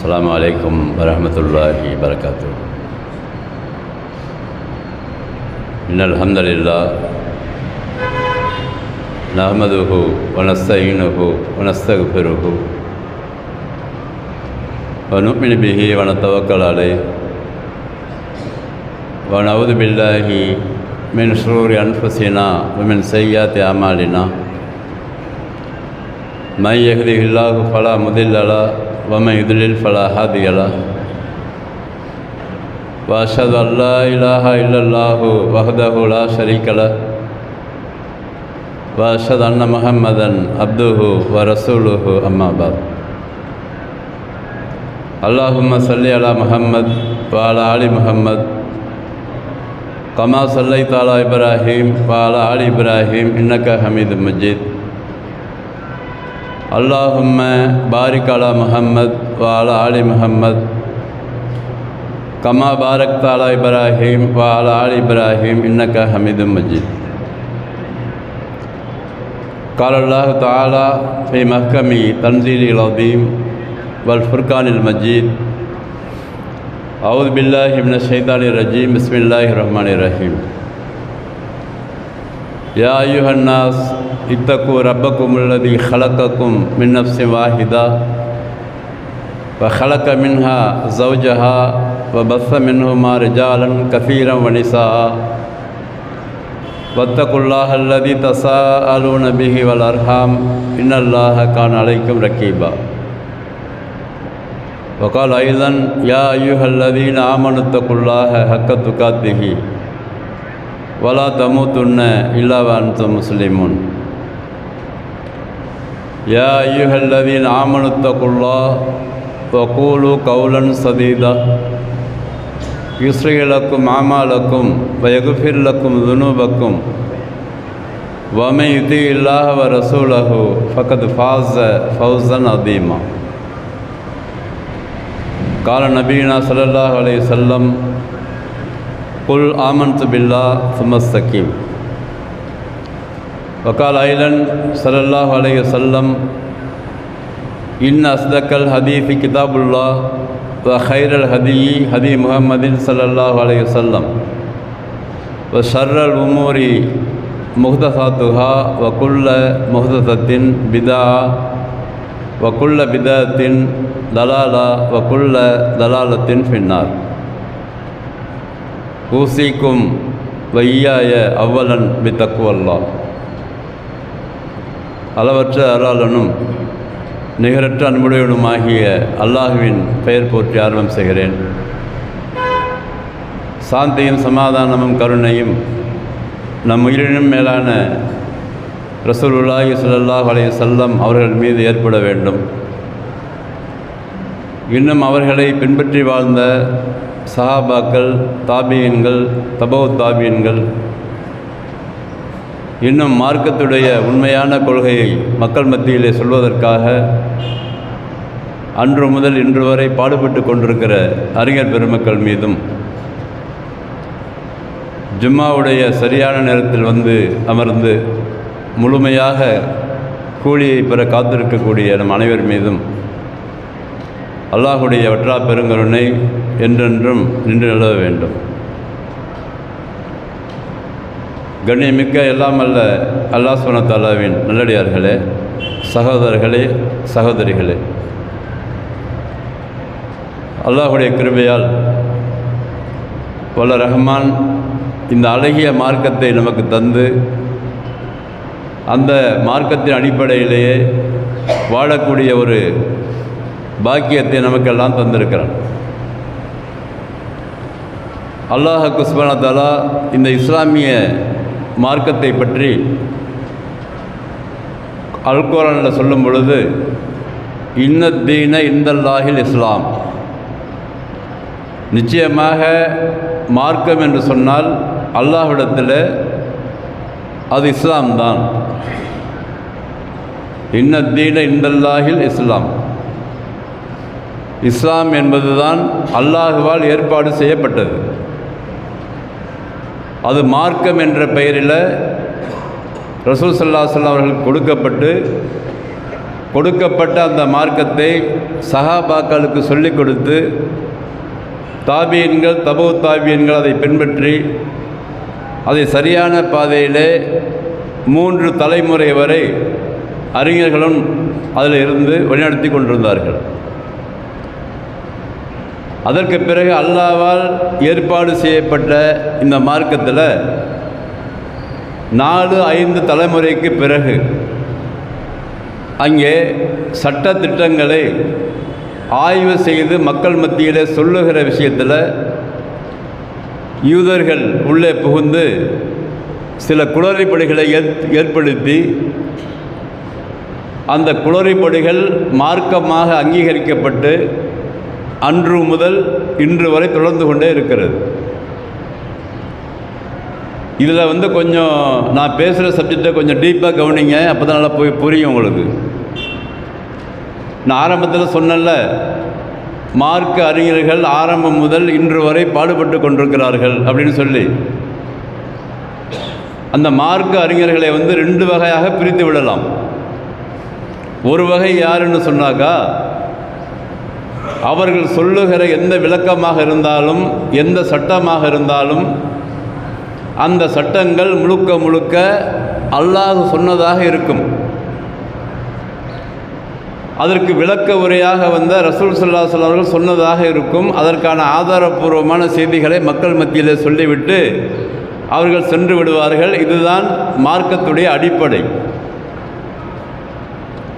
அஸ்ஸலாமு அலைக்கும் வரஹ்மத்துல்லாஹி வபரகாத்துஹு. இன்னல் ஹம்தலில்லாஹ் நஹ்மதுஹு வ நஸ்தஈனுஹு வ நஸ்தக்ஃபிருஹு வ நு'மினு பிஹி வ நதவக்கலு அலைஹி வ நஊது பில்லாஹி மின் ஷுரூரி அன்ஃபுஸினா வ மின் ஸய்யிஆத்தி அமாலினா மன் யஹ்திஹில்லாஹு ஃபலா முதில்ல லஹு வ மன் யுத்லில் ஃபலா ஹாதிய லஹு வ அஷ்ஹது அன் லா இலாஹா இல்லல்லாஹு வஹ்தஹு லா ஷரீக லஹு வ அஷ்ஹது அன்ன முஹம்மதன் அப்துஹு வ ரசூலுஹு அம்மா பஅத். அல்லாஹும்ம ஸல்லி அலா முஹம்மத் வ அலா ஆலி முஹம்மத் கமா ஸல்லைத அலா இப்ராஹீம் வ அலா ஆலி இப்ராஹீம் இன்னக ஹமீதும் மஜீத். அல்லாஹும்ம பாரிக் அலா முஹம்மத் வ அலா ஆலி முஹம்மத் கமா பாரக்த அலா இப்ராஹீம் வ அலா ஆலி இப்ராஹீம் இன்னக ஹமீதும் மஜீத். قال الله تعالى في محكم تنزيله العظيم والفرقان المجيد. أعوذ بالله من الشيطان الرجيم. بسم الله الرحمن الرحيم. يا أيها الناس اتقوا ربكم الذي خلقكم من نفس واحدة وخلق منها زوجها وبث منهما رجالا كثيرا ونساء واتقوا الله الذي تساءلون به والأرحام إن الله كان عليكم رقيبا. وقال أيضا يا أيها الذين آمنوا اتقوا الله حق تقاته ولا تموتن إلا وأنتم مسلمون. يا أيها الذين آمنوا اتقوا الله وقولوا قولا سديدا يصلح لكم أعمالكم ويغفر لكم ذنوبكم ومن يطع الله ورسوله فقد فاز فوزا عظيما. قال نبينا صلى الله عليه وسلم قل آمنت بالله ثم استقم. وقال أيضا صلى الله عليه وسلم إن أصدق الحديث كتاب الله وخير الهدي هدي محمد صلى الله عليه وسلم وشر الأمور محدثاتها وكل محدثة بدعة وكل بدعة ضلالة وكل ضلالة في النار. أوصيكم وإياي أولا بتقوى الله. அளவற்ற அருளாளனும் நிகரற்ற அன்புடையவனுமாகிய அல்லாஹுவின் பெயர் போற்றி ஆரம்பம் செய்கிறேன். சாந்தியும் சமாதானமும் கருணையும் நம் உயிரினும் மேலான ரசூலுல்லாஹி ஸல்லல்லாஹு அலைஹி வஸல்லம் அவர்கள் மீது ஏற்பட வேண்டும். இன்னும் அவர்களை பின்பற்றி வாழ்ந்த சஹாபாக்கள், தாபியீன்கள், தபவு தாபியீன்கள், இன்னும் மார்க்கத்துடைய உண்மையான கொள்கையை மக்கள் மத்தியிலே சொல்வதற்காக அன்று முதல் இன்று வரை பாடுபட்டு கொண்டிருக்கிற அறிஞர் பெருமக்கள் மீதும், ஜும்மாவுடைய சரியான நேரத்தில் வந்து அமர்ந்து முழுமையாக கூலியை பெற காத்திருக்கக்கூடிய நம் அனைவர் மீதும் அல்லாஹுடைய வற்றா பெருங்கருணை என்றென்றும் நின்று நிலவ வேண்டும். கண்ணியமிக்க எல்லாம் அல்ல அல்லாஹ் சுப்ஹானஹு வ தஆலாவின் நல்லடியார்களே, சகோதரர்களே, சகோதரிகளே, அல்லாஹுடைய கிருபையால் வல்ல ரஹ்மான் இந்த அழகிய மார்க்கத்தை நமக்கு தந்து அந்த மார்க்கத்தின் அடிப்படையிலேயே வாழக்கூடிய ஒரு பாக்கியத்தை நமக்கெல்லாம் தந்திருக்கிறான். அல்லாஹ் சுப்ஹானஹு வ தஆலா இந்த இஸ்லாமிய மார்க்கத்தை பற்றி அல்குர்ஆனில் சொல்லும் பொழுது இன்னத் தீன இந்தல்லாஹில் இஸ்லாம், நிச்சயமாக மார்க்கம் என்று சொன்னால் அல்லாஹ்விடத்தில் அது இஸ்லாம் தான். இன்னத் தீன இந்தல்லாஹில் இஸ்லாம், இஸ்லாம் என்பதுதான் அல்லாஹுவால் ஏற்பாடு செய்யப்பட்டது. அது மார்க்கம் என்ற பெயரில் ரசூல் ஸல்லல்லாஹு அலைஹி வஸல்லம் அவர்களுக்கு கொடுக்கப்பட்டு கொடுக்கப்பட்ட அந்த மார்க்கத்தை சஹாபாக்களுக்கு சொல்லிக் கொடுத்து தாபியன்கள் தபு தாபியன்கள் அதை பின்பற்றி அதை சரியான பாதையிலே 3 தலைமுறை வரை அறிஞர்களும் அதில் இருந்து வழிநடத்தி கொண்டிருந்தார்கள். அதற்கு பிறகு அல்லாஹ்வால் ஏற்பாடு செய்யப்பட்ட இந்த மார்க்கத்தில் 4-5 தலைமுறைக்கு பிறகு அங்கே சட்ட திட்டங்களை ஆய்வு செய்து மக்கள் மத்தியிலே சொல்லுகிற விஷயத்தில் யூதர்கள் உள்ளே புகுந்து சில குளறுபடிகளை ஏற்படுத்தி அந்த குளறுபடிகள் மார்க்கமாக அங்கீகரிக்கப்பட்டு அன்று முதல் இன்று வரை தொடர்ந்து கொண்டே இருக்கிறது. இதில் கொஞ்சம் நான் பேசுகிற சப்ஜெக்டை கொஞ்சம் டீப்பாக கவனிங்க, அப்போ தான் நல்லா போய் புரியும் உங்களுக்கு. நான் ஆரம்பத்தில் சொன்னல, மார்க்க அறிஞர்கள் ஆரம்பம் முதல் இன்று வரை பாடுபட்டு கொண்டிருக்கிறார்கள் அப்படின்னு சொல்லி. அந்த மார்க்க அறிஞர்களை 2 வகையாக பிரித்து விடலாம். ஒரு வகை யாருன்னு சொன்னாக்கா, அவர்கள் சொல்லுகிற எந்த விளக்கமாக இருந்தாலும் எந்த சட்டமாக இருந்தாலும் அந்த சட்டங்கள் முழுக்க முழுக்க அல்லாஹ் சொன்னதாக இருக்கும். அதற்கு விளக்க உரையாக வந்த ரசூல் ஸல்லல்லாஹு அலைஹி வஸல்லம் அவர்கள் சொன்னதாக இருக்கும். அதற்கான ஆதாரபூர்வமான செய்திகளை மக்கள் மத்தியிலே சொல்லிவிட்டு அவர்கள் சென்று விடுவார்கள். இதுதான் மார்க்கத்துடைய அடிப்படை.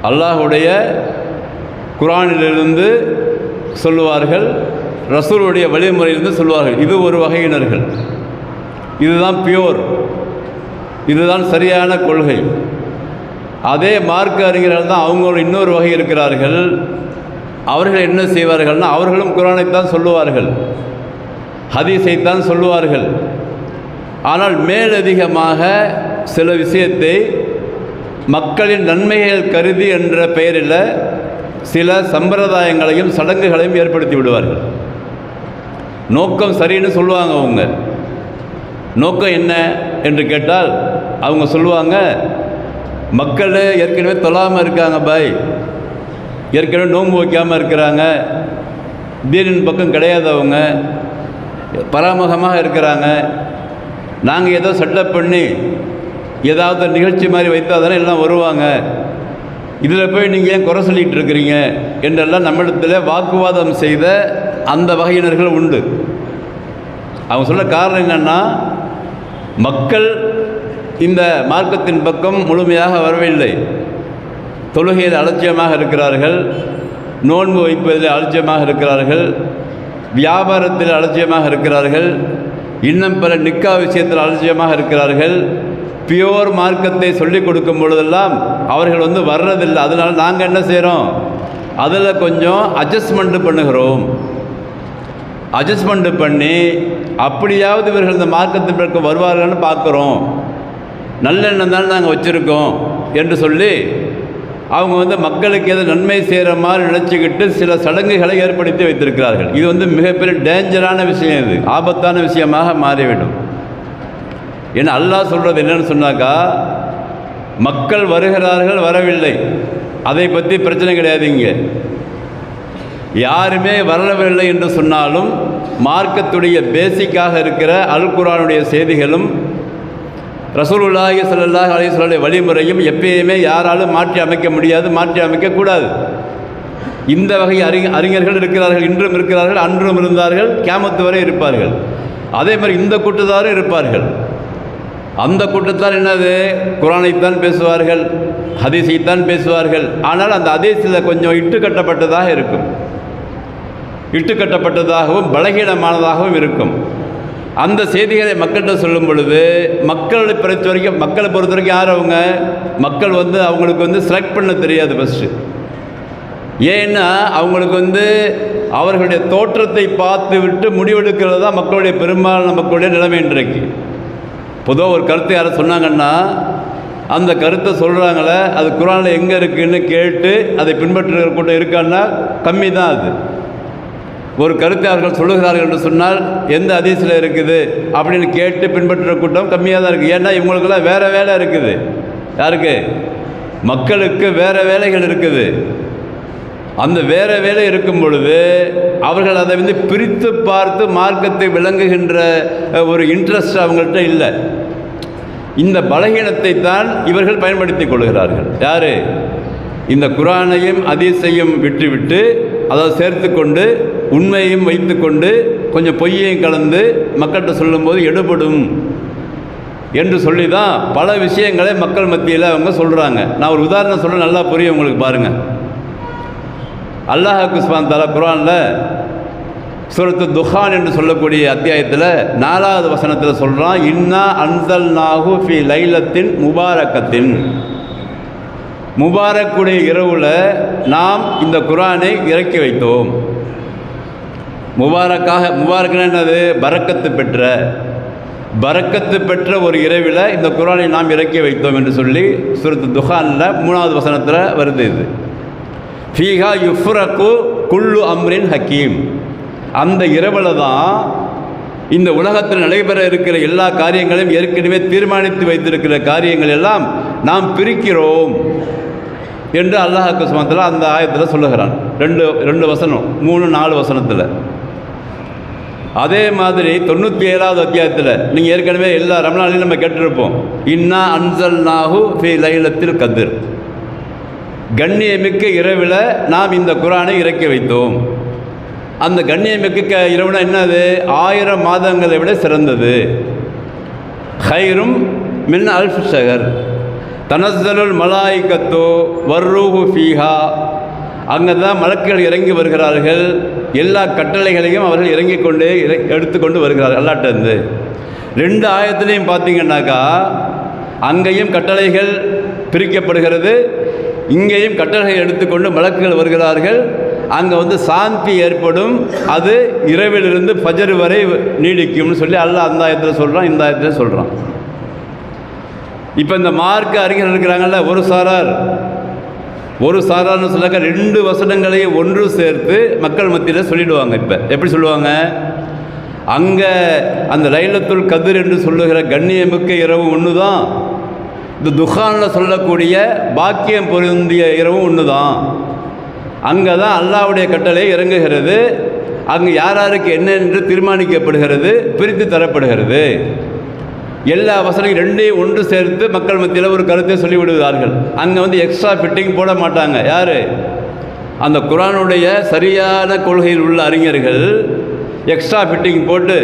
அல்லாஹுடைய குர்ஆனிலிருந்து சொல்லுவார்கள், ரசூலுடைய வழிமுறையிலிருந்து சொல்லுவார்கள். இது ஒரு வகையினர்கள். இதுதான் பியோர், இதுதான் சரியான கொள்கை. அதே மார்க்க அறிஞர்கள் தான் அவங்க இன்னொரு வகை இருக்கிறார்கள். அவர்கள் என்ன செய்வார்கள்னா, அவர்களும் குர்ஆனைத்தான் சொல்லுவார்கள், ஹதீஸைத்தான் சொல்லுவார்கள். ஆனால் மேலதிகமாக சில விஷயத்தை மக்களின் நன்மைகள் கருதி என்ற பெயரில் சில சம்பிரதாயங்களையும் சடங்குகளையும் ஏற்படுத்தி விடுவார்கள். நோக்கம் சரின்னு சொல்லுவாங்க. அவங்க நோக்கம் என்ன என்று கேட்டால் அவங்க சொல்லுவாங்க, மக்கள் ஏற்கனவே தொழாமல் இருக்காங்க பாய், ஏற்கனவே நோன்பு வைக்காமல் இருக்கிறாங்க, தீனின் பக்கம் கிடையாது, அவங்க பராமுகமாக இருக்கிறாங்க. நாங்கள் ஏதோ செட்டப் பண்ணி ஏதாவது நிகழ்ச்சி மாதிரி வைத்தால் தானே எல்லாம் வருவாங்க, இதில் போய் நீங்கள் ஏன் குறை சொல்லிகிட்டு இருக்கிறீங்க என்றெல்லாம் நம்மிடத்தில் வாக்குவாதம் செய்த அந்த வகையினர்கள் உண்டு. அவங்க சொல்ல காரணம் என்னென்னா, மக்கள் இந்த மார்க்கத்தின் பக்கம் முழுமையாக வரவில்லை. தொழுகையில் அலட்சியமாக இருக்கிறார்கள், நோன்பு வைப்பதில் அலட்சியமாக இருக்கிறார்கள், வியாபாரத்தில் அலட்சியமாக இருக்கிறார்கள், இன்னும் பல நிக்கா விஷயத்தில் அலட்சியமாக இருக்கிறார்கள். பியோர் மார்க்கத்தை சொல்லிக் கொடுக்கும் பொழுதெல்லாம் அவர்கள் வர்றதில்லை. அதனால் நாங்கள் என்ன செய்கிறோம், அதில் கொஞ்சம் அட்ஜஸ்ட்மெண்ட்டு பண்ணுகிறோம். அட்ஜஸ்ட்மெண்ட்டு பண்ணி அப்படியாவது இவர்கள் இந்த மார்க்கத்தின் பிறகு வருவார்கள்னு பார்க்குறோம், நல்லெண்ணம் தானே நாங்கள் வச்சுருக்கோம் என்று சொல்லி அவங்க மக்களுக்கு எது நன்மை செய்கிற மாதிரி நினச்சிக்கிட்டு சில சடங்குகளை ஏற்படுத்தி வைத்திருக்கிறார்கள். இது மிகப்பெரிய டேஞ்சரான விஷயம், இது ஆபத்தான விஷயமாக மாறிவிடும். ஏன்னா அல்லாஹ் சொல்கிறது என்னன்னு சொன்னாக்கா, மக்கள் வருகிறார்கள் வரவில்லை அதை பற்றி பிரச்சனை கிடையாது. இங்கே யாருமே வரவில்லை என்று சொன்னாலும் மார்க்கத்துடைய பேசிக்காக இருக்கிற அல் குர்ஆனுடைய செய்திகளும் ரசூலுல்லாஹி ஸல்லல்லாஹு அலைஹி வஸல்லம் வழிமுறையும் எப்பயுமே யாராலும் மாற்றி அமைக்க முடியாது, மாற்றி அமைக்கக்கூடாது. இந்த வகை அறிஞர்கள் இருக்கிறார்கள், இன்றும் இருக்கிறார்கள், அன்றும் இருந்தார்கள், கியாமத்து வரை இருப்பார்கள். அதே மாதிரி இந்த கூட்டத்தாரும் இருப்பார்கள். அந்த கூட்டத்தார் என்னது, குர்ஆனைத்தான் பேசுவார்கள், ஹதீஸைத்தான் பேசுவார்கள். ஆனால் அந்த ஹதீஸில் கொஞ்சம் இட்டுக்கட்டப்பட்டதாக இருக்கும், இட்டுக்கட்டப்பட்டதாகவும் பலகீனமானதாகவும் இருக்கும். அந்த செய்திகளை மக்கள்கிட்ட சொல்லும் பொழுது மக்களை பொறுத்த வரைக்கும் யார் அவங்க, மக்கள் அவங்களுக்கு செலக்ட் பண்ண தெரியாது ஃபஸ்ட்டு. ஏன்னா அவங்களுக்கு அவர்களுடைய தோற்றத்தை பார்த்து விட்டு முடிவெடுக்கிறது தான் மக்களுடைய பெரும்பாலான மக்களுடைய நிலைமை இன்றைக்கு. பொதுவாக ஒரு கருத்தை யாரை சொன்னாங்கன்னா, அந்த கருத்தை சொல்கிறாங்களே அது குர்ஆனில் எங்கே இருக்குதுன்னு கேட்டு அதை பின்பற்றுகிற கூட்டம் இருக்கான்னா கம்மி தான். அது ஒரு கருத்தை அவர்கள் சொல்லுகிறார்கள் என்று சொன்னால் எந்த ஹதீஸில் இருக்குது அப்படின்னு கேட்டு பின்பற்றுகிற கூட்டம் கம்மியாக தான் இருக்குது. ஏன்னா இவங்களுக்கெல்லாம் வேறு வேலை இருக்குது. யாருக்கு, மக்களுக்கு வேறு வேலைகள் இருக்குது. அந்த வேறு வேலை இருக்கும் பொழுது அவர்கள் அதை வந்து பிரித்து பார்த்து மார்க்கத்தை விளங்குகின்ற ஒரு இன்ட்ரெஸ்ட் அவங்கள்ட்ட இல்லை. இந்த பலகீனத்தை தான் இவர்கள் பயன்படுத்தி கொள்கிறார்கள். யார்? இந்த குர்ஆனையும் ஹதீஸையும் விட்டுவிட்டு, அதாவது சேர்த்து கொண்டு உண்மையையும் வைத்து கொண்டு கொஞ்சம் பொய்யையும் கலந்து மக்கள்கிட்ட சொல்லும்போது எடுபடும் என்று சொல்லி தான் பல விஷயங்களை மக்கள் மத்தியில் அவங்க சொல்கிறாங்க. நான் ஒரு உதாரணம் சொல்ல நல்லா புரியும் உங்களுக்கு. பாருங்கள், அல்லாஹ் சுப்ஹானஹு தஆலா குர்ஆனில் சூரத்து துஹான் என்று சொல்லக்கூடிய அத்தியாயத்தில் 4வது வசனத்தில் சொல்கிறான், இன்னா அன்ஸல்நாஹு ஃபீ லைலத்தின் முபாரக்கத்தின். முபாரக்குடைய இரவில் நாம் இந்த குர்ஆனை இறக்கி வைத்தோம். முபாரக்குன்னா என்னது? பரக்கத்து பெற்ற ஒரு இரவில் இந்த குர்ஆனை நாம் இறக்கி வைத்தோம் என்று சொல்லி சூரத்து துஹானில் 3வது வசனத்தில் வருது. இது ஃபீஹா யுஃப்ரகு குல்லு அம்ரின் ஹக்கீம். அந்த இரவில் தான் இந்த உலகத்தில் நடைபெற இருக்கிற எல்லா காரியங்களையும் ஏற்கனவே தீர்மானித்து வைத்திருக்கிற காரியங்கள் எல்லாம் நாம் பிரிக்கிறோம் என்று அல்லாஹ் சுப்ஹானஹு வ தஆலா அந்த ஆயத்தில் சொல்லுகிறான். ரெண்டு வசனம், 3-4 வசனத்தில். அதே மாதிரி 97வது அத்தியாயத்தில் நீங்கள் ஏற்கனவே எல்லா ரமலானிலும் நம்ம கேட்டிருப்போம், இன்னா அன்ஸல்நாஹு ஃபீ லைலத்தில் கத்ர். கண்ணியமிக்க இரவில் நாம் இந்த குர்ஆனை இறக்கி வைத்தோம். அந்த கண்ணியமிக்க இரவுனா என்னது? 1000 மாதங்களை விட சிறந்தது. ஹைரும் மின் அல்ஃப் ஷஹர் தனஸ்ஸலுல் மலாயிகத்து வர்ரூஹு ஃபீஹா. அங்கே தான் மலக்குகள் இறங்கி வருகிறார்கள். எல்லா கட்டளைகளையும் அவர்கள் இறங்கிக் கொண்டு எடுத்துக்கொண்டு வருகிறார்கள் அல்லாஹ்ட்டேருந்து. 2 ஆயத்துலேயும் பார்த்தீங்கன்னாக்கா அங்கேயும் கட்டளைகள் பிரிக்கப்படுகிறது, இங்கேயும் கட்டளைகள் எடுத்துக்கொண்டு மலக்குகள் வருகிறார்கள். அங்கே வந்து சாந்தி ஏற்படும், அது இரவிலிருந்து ஃபஜர் வரை நீடிக்கும்னு சொல்லி அல்லாஹ் அந்த ஆயத்தில் சொல்கிறான், இந்த ஆயத்தில் சொல்கிறான். இப்போ இந்த மார்க்க அறிஞர் இருக்கிறாங்கல்ல, ஒரு சாரார்னு சொல்லாக்க 2 வசனங்களையும் ஒன்று சேர்த்து மக்கள் மத்தியில் சொல்லிடுவாங்க. இப்போ எப்படி சொல்லுவாங்க? அங்கே அந்த லைலத்துல் கத்ர் என்று சொல்லுகிற கண்ணியமிக்க இரவு ஒன்று தான், இந்த துஹானில் சொல்லக்கூடிய பாக்கியம் பொருந்திய இரவும் ஒன்று தான். அங்கே தான் அல்லாஹ்வுடைய கட்டளை இறங்குகிறது. அங்கே யாருக்கு என்ன என்று தீர்மானிக்கப்படுகிறது, பிரித்து தரப்படுகிறது. எல்லா வசதியும் 2ஐயும் ஒன்று சேர்த்து மக்கள் மத்தியில் ஒரு கருத்தை சொல்லிவிடுவார்கள். அங்கே வந்து எக்ஸ்ட்ரா ஃபிட்டிங் போட மாட்டாங்க. யார்? அந்த குர்ஆனுடைய சரியான கொள்கையில் உள்ள அறிஞர்கள் எக்ஸ்ட்ரா ஃபிட்டிங் போட்டு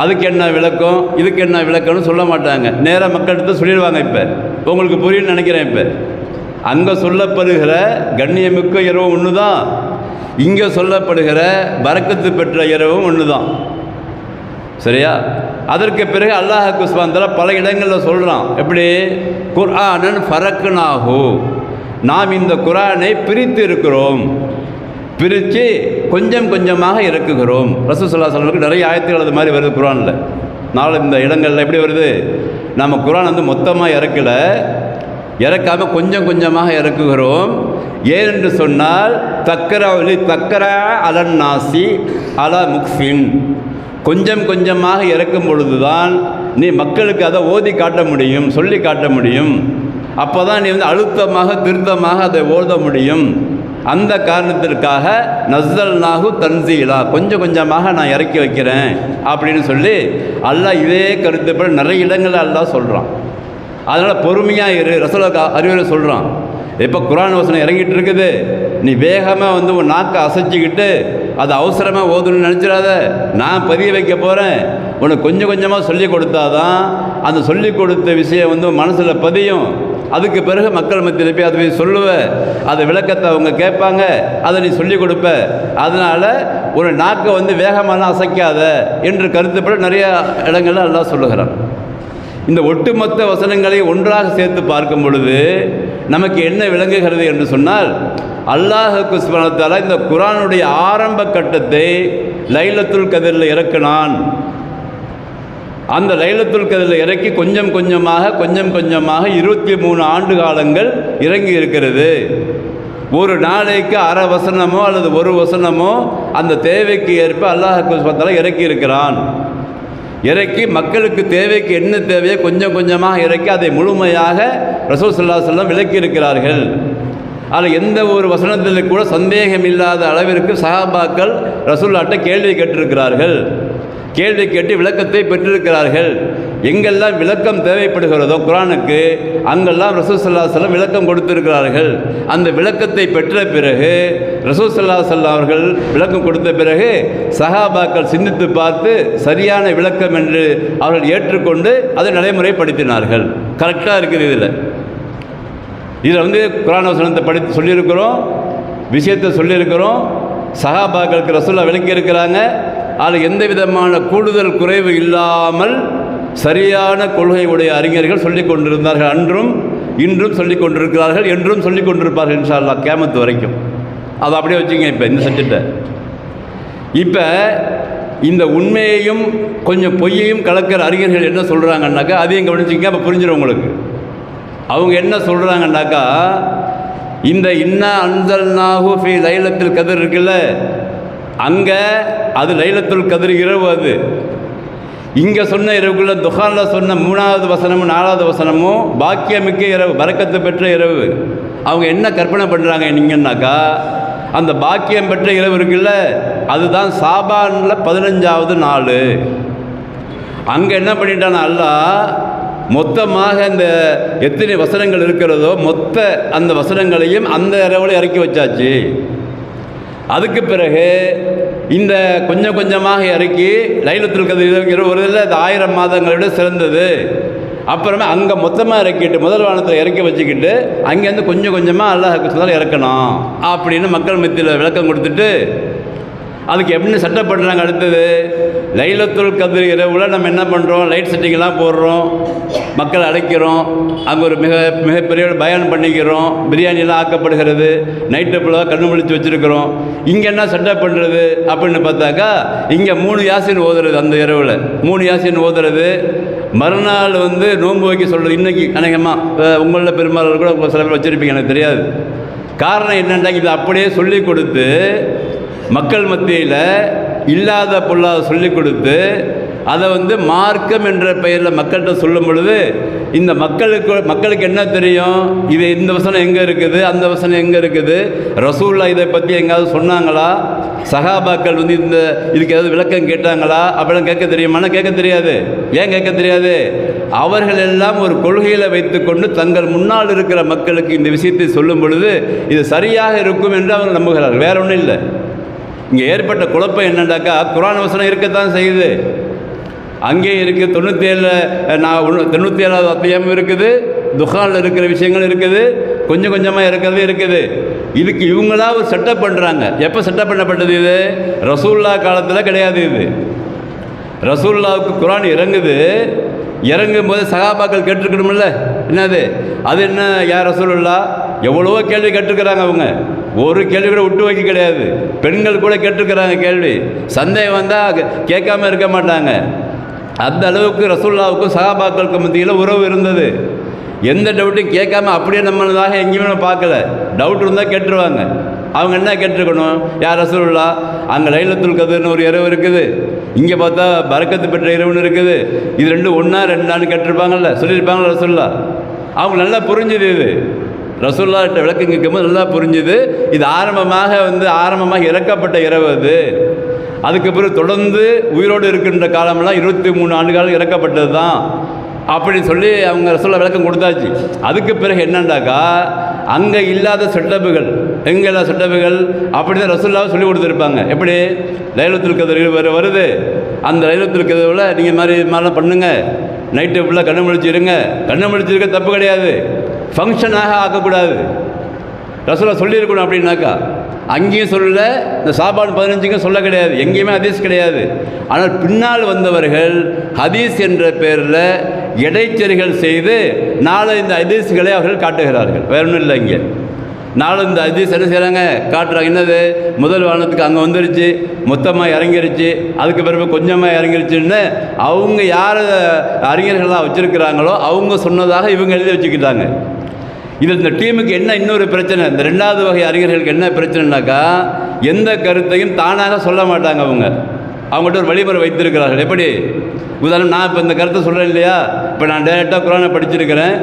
அதுக்கு என்ன விளக்கம், இதுக்கு என்ன விளக்கம்னு சொல்ல மாட்டாங்க. நேராக மக்கள்கிட்ட சொல்லிடுவாங்க. இப்போ உங்களுக்கு புரியும்னு நினைக்கிறேன். இப்போ அங்கே சொல்லப்படுகிற கண்ணியமிக்க இரவும் ஒன்று தான், இங்கே சொல்லப்படுகிற பரக்கத்து பெற்ற இரவும் ஒன்று தான். சரியா? அதற்கு பிறகு அல்லாஹ் சுப்ஹானஹு வ தஆலா பல இடங்களில் சொல்கிறான். எப்படி? குர்ஆனன் ஃபரக்னாஹு, நாம் இந்த குர்ஆனை பிரித்து இருக்கிறோம், பிரித்து கொஞ்சம் கொஞ்சமாக இறக்குகிறோம். ரசூல் ஸல்லல்லாஹு அலைஹி வஸல்லம் நிறைய ஆயத்துகள் அது மாதிரி வருது குர்ஆனில். இந்த இடங்களில் எப்படி வருது? நம்ம குர்ஆன் வந்து மொத்தமாக இறக்காமல் கொஞ்சம் கொஞ்சமாக இறக்குகிறோம். ஏனென்று சொன்னால் தக்கரா அலன் நாசி அலா முக்ஃபின், கொஞ்சம் கொஞ்சமாக இறக்கும் பொழுது தான் நீ மக்களுக்கு அதை ஓதி காட்ட முடியும், சொல்லி காட்ட முடியும். அப்போ தான் நீ வந்து அழுத்தமாக திருத்தமாக அதை ஓத முடியும். அந்த காரணத்திற்காக நஸ்ஸல்நாஹு தன்சீலா, கொஞ்சம் கொஞ்சமாக நான் இறக்கி வைக்கிறேன் அப்படின்னு சொல்லி அல்லாஹ் இதே கருத்துப்படி நிறைய இடங்களில் அல்லாஹ் சொல்கிறான். அதனால் பொறுமையாக இரு. ரசூலுல்லாஹ் அறிவுரை சொல்கிறான். இப்போ குர்ஆன் வசனம் இறங்கிட்டு இருக்குது, நீ வேகமாக வந்து உன் நாக்கை அசைச்சிக்கிட்டு அதை அவசரமாக ஓதணும்னு நினச்சிடாத. நான் பதிய வைக்க போகிறேன், உனக்கு கொஞ்சம் கொஞ்சமாக சொல்லி கொடுத்தாதான் அந்த சொல்லி கொடுத்த விஷயம் வந்து மனசில் பதியும். அதுக்கு பிறகு மக்கள் மத்தியில் போய் அதை சொல்லுவ, அதை விளக்கத்தை அவங்க கேட்பாங்க, அதை நீ சொல்லிக் கொடுப்ப. அதனால் ஒரு நாக்கை வந்து வேகமாலாம் அசைக்காத என்று கருத்துப்பட நிறைய இடங்களில் அல்லாஹ் சொல்லுகிறான். இந்த ஒட்டுமொத்த வசனங்களை ஒன்றாக சேர்த்து பார்க்கும் பொழுது நமக்கு என்ன விளங்குகிறது என்று சொன்னால், அல்லாஹ் சுப்ஹானஹு வ தஆலா இந்த குர்ஆனுடைய ஆரம்ப கட்டத்தை லைலத்துல் கத்ரில் இறக்கினான். அந்த லைலத்துல் கத்ரில் இறக்கி கொஞ்சம் கொஞ்சமாக 23 ஆண்டு காலங்கள் இறங்கி இருக்கிறது. ஒரு நாளைக்கு அரை வசனமோ அல்லது ஒரு வசனமோ அந்த தேவைக்கு ஏற்ப அல்லாஹ் சுப்ஹானஹு வ தஆலா இறக்கி இருக்கிறான். இறக்கி மக்களுக்கு தேவைக்கு என்ன தேவையோ கொஞ்சம் கொஞ்சமாக இறக்கி அதை முழுமையாக ரசூல் ஸல்லல்லாஹு அலைஹி வஸல்லம் விளக்கி இருக்கிறார்கள். அதில் எந்த ஒரு வசனத்தில் கூட சந்தேகம் இல்லாத அளவிற்கு சஹாபாக்கள் ரசூலுல்லாஹ்ட்ட கேள்வி கேட்டிருக்கிறார்கள். கேள்வி கேட்டு விளக்கத்தை பெற்றிருக்கிறார்கள். எங்கெல்லாம் விளக்கம் தேவைப்படுகிறதோ குர்ஆனுக்கு அங்கெல்லாம் ரசூல் ஸல்லல்லாஹு அலைஹி வஸல்லம் விளக்கம் கொடுத்திருக்கிறார்கள். அந்த விளக்கத்தை பெற்ற பிறகு ரசூல் ஸல்லல்லாஹு அலைஹி வஸல்லம் அவர்கள் விளக்கம் கொடுத்த பிறகு சஹாபாக்கள் சிந்தித்து பார்த்து சரியான விளக்கம் என்று அவர்கள் ஏற்றுக்கொண்டு அதை நடைமுறைப்படுத்தினார்கள். கரெக்டாக இருக்குது. இதில் குர்ஆன் வசனத்தை படித்து சொல்லியிருக்கிறோம், விஷயத்தை சொல்லியிருக்கிறோம். சஹாபாக்களுக்கு ரசூலுல்லாஹ் விளக்கி இருக்கிறாங்க. அதில் எந்த விதமான கூடுதல் குறைவு இல்லாமல் சரியான கொள்கை உடைய அறிஞர்கள் சொல்லிக் கொண்டிருந்தார்கள். அன்றும் இன்றும் சொல்லிக் கொண்டிருக்கிறார்கள், என்றும் சொல்லிக் கொண்டிருப்பார்கள் இன்ஷா அல்லாஹ் கியாமத் வரைக்கும். அதை அப்படியே வச்சுங்க. இப்போ இந்த சப்ஜெக்டை இப்போ இந்த உண்மையையும் கொஞ்சம் பொய்யையும் கலக்கிற அறிஞர்கள் என்ன சொல்கிறாங்கன்னாக்கா அதையும் கவனிச்சிங்க. அப்போ புரிஞ்சிடும் உங்களுக்கு. அவங்க என்ன சொல்கிறாங்கன்னாக்கா இந்த இன்னா அன்ஸல்நாஹு ஃபீ லைலத்துல் கத்ர் இருக்குல்ல, அங்கே அது லைலத்துல் கத்ர் இரவு. அது இங்கே சொன்ன இரவுக்குள்ள துஹானில் சொன்ன 3வது வசனமும் 4வது வசனமும் பாக்கியமிக்க இரவு, பரக்கத்து பெற்ற இரவு. அவங்க என்ன கற்பனை பண்ணுறாங்க நீங்கன்னாக்கா அந்த பாக்கியம் பெற்ற இரவு இருக்குல்ல அதுதான் ஷாபானில் 15வது நாள். அங்கே என்ன பண்ணிட்டானா அல்லாஹ் மொத்தமாக இந்த எத்தனை வசனங்கள் இருக்கிறதோ மொத்த அந்த வசனங்களையும் அந்த இரவில் இறக்கி வச்சாச்சு. அதுக்கு பிறகு இந்த கொஞ்சம் கொஞ்சமாக இறக்கி லைலத்துல் கத்ர் இரவு வருதில் அது 1000 மாதங்களை விட சிறந்தது. அப்புறமே அங்கே மொத்தமாக இறக்கிட்டு முதல் வானத்தில் இறக்கி வச்சுக்கிட்டு அங்கேருந்து கொஞ்சம் கொஞ்சமாக அல்லாஹ்வுக்கு சொன்னால் இறக்கணும் அப்படின்னு மக்கள் மத்தியில் விளக்கம் கொடுத்துட்டு அதுக்கு எப்படி செட்டப் பண்ணுறாங்க. அடுத்தது லைலத்துல் கத்ர் இரவில் நம்ம என்ன பண்ணுறோம், லைட் செட்டிங்கெல்லாம் போடுறோம், மக்கள் அழைக்கிறோம், அங்கே ஒரு மிகப்பெரிய பயான் பண்ணிக்கிறோம், பிரியாணிலாம் ஆக்கப்படுகிறது, நைட்டு ஃபுல்லாக கண்ணு முழிச்சு வச்சுருக்கிறோம். இங்கே என்ன செட்டப் பண்ணுறது அப்படின்னு பார்த்தாக்கா இங்கே 3 யாசின் ஓதுறது. அந்த இரவில் 3 யாசின் ஓதுறது. மறுநாள் நோன்பு வைக்க சொல்கிறது. இன்றைக்கி அநேகமாக உங்களில் பெரும்பாலும் கூட சில பேர் வச்சுருப்பீங்க, எனக்கு தெரியாது. காரணம் என்னென்னா இது அப்படியே சொல்லி கொடுத்து மக்கள் மத்தியில் இல்லாத பொருளாக சொல்லிக் கொடுத்து அதை மார்க்கம் என்ற பெயரில் மக்கள்கிட்ட சொல்லும் பொழுது இந்த மக்களுக்கு என்ன தெரியும், இது இந்த வசனம் எங்கே இருக்குது, அந்த வசனம் எங்கே இருக்குது, ரசூலுல்லாஹ் இதை பற்றி எங்கேயாவது சொன்னாங்களா, சஹாபாக்கள் இதுக்கு ஏதாவது விளக்கம் கேட்டாங்களா அப்படிலாம் கேட்க தெரியுமானா கேட்க தெரியாது. ஏன் கேட்க தெரியாது? அவர்கள் எல்லாம் ஒரு கொள்கையில் வைத்துக்கொண்டு தங்கள் முன்னால் இருக்கிற மக்களுக்கு இந்த விஷயத்தை சொல்லும் பொழுது இது சரியாக இருக்கும் என்று அவர்கள் நம்புகிறார்கள். வேற ஒன்றும் இல்லை. இங்கே ஏற்பட்ட குழப்பம் என்னண்டாக்கா குர்ஆன் வசனம் இருக்கத்தான் செய்யுது. அங்கே இருக்குது 97வது அத்தியாயம் இருக்குது, துஹானில் இருக்கிற விஷயங்கள் இருக்குது, கொஞ்சம் கொஞ்சமாக இருக்குது. இதுக்கு இவங்களா ஒரு செட்டப் பண்ணுறாங்க. எப்போ செட்டப் பண்ணப்பட்டது? இது ரசூலுல்லாஹ் காலத்தில் கிடையாது. இது ரசூலுல்லாஹ்வுக்கு குர்ஆன் இறங்கும் போது சஹாபாக்கள் கேட்டிருக்கணும்ல, என்னது அது என்ன யார் ரசூலுல்லாஹ் எவ்வளவோ கேள்வி கேட்டிருக்கிறாங்க. அவங்க ஒரு கேள்வி கூட விட்டு வைக்க கிடையாது. பெண்கள் கூட கேட்டிருக்கிறாங்க கேள்வி. சந்தேகம் வந்தால் கேட்காம இருக்க மாட்டாங்க. அந்த அளவுக்கு ரசூலுல்லாஹ்வுக்கும் சஹாபாக்களுக்கு மத்தியில் உறவு இருந்தது. எந்த டவுட்டையும் கேட்காம அப்படியே நம்மளதாக எங்கேயுமே பார்க்கல. டவுட் இருந்தால் கேட்டுருவாங்க. அவங்க என்ன கேட்டிருக்கணும், யார் ரசூலுல்லாஹ் அங்கே லைலத்துல் கத்ர்னு ஒரு இரவு இருக்குது, இங்கே பார்த்தா பரக்கத்து பெற்ற இரவுன்னு இருக்குது, இது ரெண்டும் ஒன்றா ரெண்டான்னு கேட்டிருப்பாங்கல்ல, சொல்லியிருப்பாங்கள்ல ரசூலுல்லாஹ். அவங்க நல்லா புரிஞ்சுது. இது ரசூலுல்லாஹ்ட்ட விளக்கம் கேட்கும்போது நல்லா புரிஞ்சுது. இது ஆரம்பமாக இறக்கப்பட்ட இரவு. அதுக்கு பிறகு தொடர்ந்து உயிரோடு இருக்கின்ற காலமெல்லாம் 23 ஆண்டு காலம் இறக்கப்பட்டது தான் அப்படின்னு சொல்லி அவங்க ரசூலுல்லாஹ் விளக்கம் கொடுத்தாச்சு. அதுக்கு பிறகு என்னண்டாக்கா அங்கே இல்லாத செட்டப்புகள், எங்கெல்லாம் செட்டப்புகள் அப்படி தான் ரசூலுல்லாஹ் சொல்லி கொடுத்துருப்பாங்க. எப்படி லைலத்துல் கத்ர் வருது, அந்த லைலத்துல் கத்ரில் நீங்கள் மாதிரிலாம் பண்ணுங்கள், நைட்டு ஃபுல்லாக கண்ணு முழிச்சிருங்க. கண்ணு முழிச்சிருக்க தப்பு கிடையாது, ஃபங்க்ஷனாக ஆக்கக்கூடாது. ரசூலுல்லாஹ் சொல்லியிருக்கணும். அப்படின்னாக்கா அங்கேயும் சொல்லலை, இந்த ஷாபான் 15க்கும் சொல்ல கிடையாது, எங்கேயுமே ஹதீஸ் கிடையாது. ஆனால் பின்னால் வந்தவர்கள் ஹதீஸ் என்ற பேரில் இடைச்செறிகள் செய்து நாளை இந்த ஹதீஸ்களை அவர்கள் காட்டுகிறார்கள். வேற ஒன்றும் இல்லை. இங்கே நாளை இந்த ஹதீஸ் என்ன செய்கிறாங்க, காட்டுறாங்க. என்னது, முதல் வானத்துக்கு அங்கே வந்துருச்சு, மொத்தமாக இறங்கிருச்சு, அதுக்கு பிறகு கொஞ்சமாக இறங்கிருச்சுன்னு அவங்க யார் அறிஞர்களாக வச்சுருக்கிறாங்களோ அவங்க சொன்னதாக இவங்க எழுதி வச்சுக்கிட்டாங்க. இதில் இந்த டீமுக்கு என்ன இன்னொரு பிரச்சனை, இந்த 2வது வகை அறிஞர்களுக்கு என்ன பிரச்சனைனாக்கா எந்த கருத்தையும் தானாக சொல்ல மாட்டாங்க. அவங்க அவங்கள்ட்ட ஒரு வழிமுறை வைத்திருக்கிறார்கள். எப்படி? உதாரணம், நான் இப்போ இந்த கருத்தை சொல்கிறேன் இல்லையா, இப்போ நான் டைரெக்டாக குரானை படிச்சிருக்கிறேன்,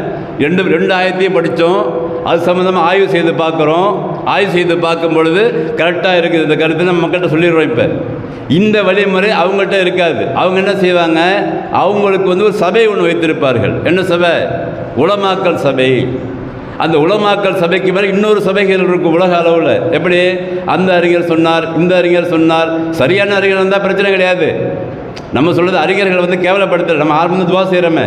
ரெண்டு ஆயத்தையும் படித்தோம், அது சம்மந்தமாக ஆய்வு செய்து பார்க்குறோம். ஆய்வு செய்து பார்க்கும் பொழுது கரெக்டாக இருக்குது இந்த கருத்து, நம்ம மக்கள்கிட்ட சொல்லிடுறோம். இப்போ இந்த வழிமுறை அவங்கள்ட்ட இருக்காது. அவங்க என்ன செய்வாங்க, அவங்களுக்கு ஒரு சபை ஒன்று வைத்திருப்பார்கள். என்ன சபை? உலமாக்கல் சபை. அந்த உலமாக்கல் சபைக்கு மேலே இன்னொரு சபைகள் இருக்கும் உலக அளவில். எப்படி? அந்த அறிஞர் சொன்னார், இந்த அறிஞர் சொன்னார். சரியான அறிஞர் வந்தால் பிரச்சனை கிடையாது. நம்ம சொல்கிறது அறிஞர்கள் கேவலப்படுத்தல. நம்ம ஆரம்பம் துவா செய்கிறோமே,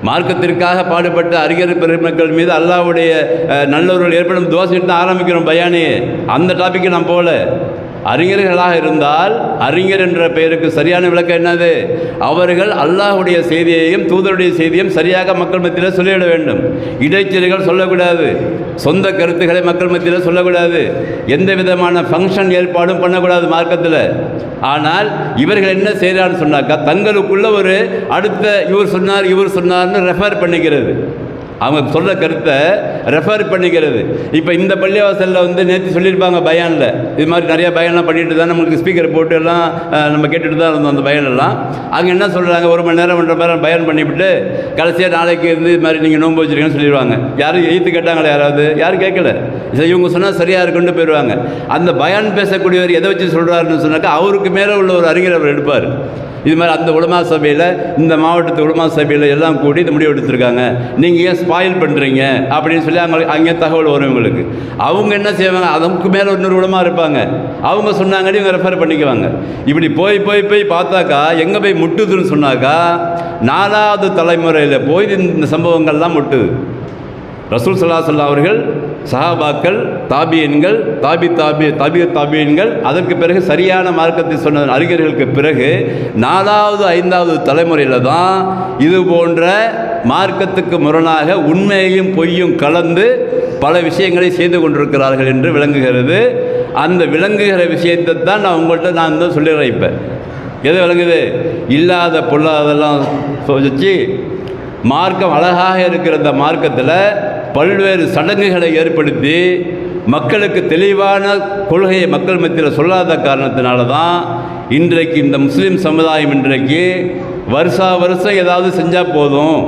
மார்க்கத்திற்காக பாடுபட்ட அறிஞர் பெருமக்கள் மீது அல்லாஹ்வுடைய நல்லவர்கள் ஏற்படும் துவா செய்து தான் ஆரம்பிக்கிறோம் பயானே. அந்த டாப்பிக்கு நான் போகல. அறிஞர்களாக இருந்தால் அறிஞர் என்ற பெயருக்கு சரியான விளக்கம் என்னது? அவர்கள் அல்லாஹ்வுடைய செய்தியையும் தூதருடைய செய்தியும் சரியாக மக்கள் மத்தியில் சொல்லிவிட வேண்டும். இடைச்செறிகள் சொல்லக்கூடாது, சொந்த கருத்துக்களை மக்கள் மத்தியில் சொல்லக்கூடாது, எந்த விதமான ஃபங்க்ஷன் ஏற்பாடும் பண்ணக்கூடாது மார்க்கத்தில். ஆனால் இவர்கள் என்ன செய்கிறான்னு சொன்னாக்கா, தங்களுக்குள்ள ஒரு அடுத்த இவர் சொன்னார்னு ரெஃபர் பண்ணிக்கிறது. அவங்க சொல்கிற கருத்தை ரெஃபர் பண்ணிக்கிறது. இப்போ இந்த பள்ளிவாசலில் நேற்று சொல்லியிருப்பாங்க பயானில், இது மாதிரி நிறையா பயான்லாம் பண்ணிட்டு தான் நம்மளுக்கு ஸ்பீக்கர் போட்டு எல்லாம் நம்ம கேட்டுட்டு தான் இருந்தோம். அந்த பயானெல்லாம் அங்கே என்ன சொல்கிறாங்க, 1 மணி நேரம் 1.5 மணி நேரம் பயான் பண்ணிவிட்டு கடைசியாக நாளைக்கு இது மாதிரி நீங்கள் நோன்பு வச்சுருக்கீங்கன்னு சொல்லிடுவாங்க. யாரும் எய்த்து கேட்டாங்களே? யாரும் கேட்கல. சரி, இவங்க சொன்னால் சரியாக இருக்குன்னு போயிடுவாங்க. அந்த பயான் பேசக்கூடியவர் எதை வச்சு சொல்கிறாருன்னு சொன்னாக்கா, அவருக்கு மேலே உள்ள ஒரு அறிஞர் அவர் எடுப்பார். இது மாதிரி அந்த உலமா சபையில், இந்த மாவட்டத்து உலமா சபையில் எல்லாம் கூடி இந்த முடிவு எடுத்திருக்காங்க, நீங்கள் ஏன் ஸ்பாயில் பண்ணுறீங்க அப்படின்னு சொல்லி அங்கே தகவல் வரும் இவங்களுக்கு. அவங்க என்ன செய்வாங்க, அதுக்கு மேலே இன்னொரு உலமா இருப்பாங்க, அவங்க சொன்னாங்கன்னு இவங்க ரெஃபர் பண்ணிக்குவாங்க. இப்படி போய் பார்த்தாக்கா எங்கே போய் முட்டுதுன்னு சொன்னாக்கா, 4வது தலைமுறையில் போய் இந்த சம்பவங்கள்லாம் முட்டுது. ரசூல் ஸல்லல்லாஹு அலைஹி வஸல்லம் அவர்கள், சஹாபாக்கள், தாபியன்கள், தாபியன்கள், அதற்கு பிறகு சரியான மார்க்கத்தை சொன்ன அறிஞர்களுக்கு பிறகு 4வது 5வது தலைமுறையில் தான் இது போன்ற மார்க்கத்துக்கு முரணாக உண்மையையும் பொய்யும் கலந்து பல விஷயங்களை செய்து கொண்டிருக்கிறார்கள் என்று விளங்குகிறது. அந்த விளங்குகிற விஷயத்தை தான் நான் உங்கள்கிட்ட தான் சொல்லிடுறேன். இப்போ எது விளங்குது? இல்லாத பொல்லாதெல்லாம் வச்சு மார்க்கம் அழகாக இருக்கிற இந்த மார்க்கத்தில் பல்வேறு சடங்குகளை ஏற்படுத்தி மக்களுக்கு தெளிவான கொள்கையை மக்கள் மத்தியில் சொல்லாத காரணத்தினால தான் இன்றைக்கு இந்த முஸ்லீம் சமுதாயம் இன்றைக்கு வருஷம் ஏதாவது செஞ்சால் போதும்,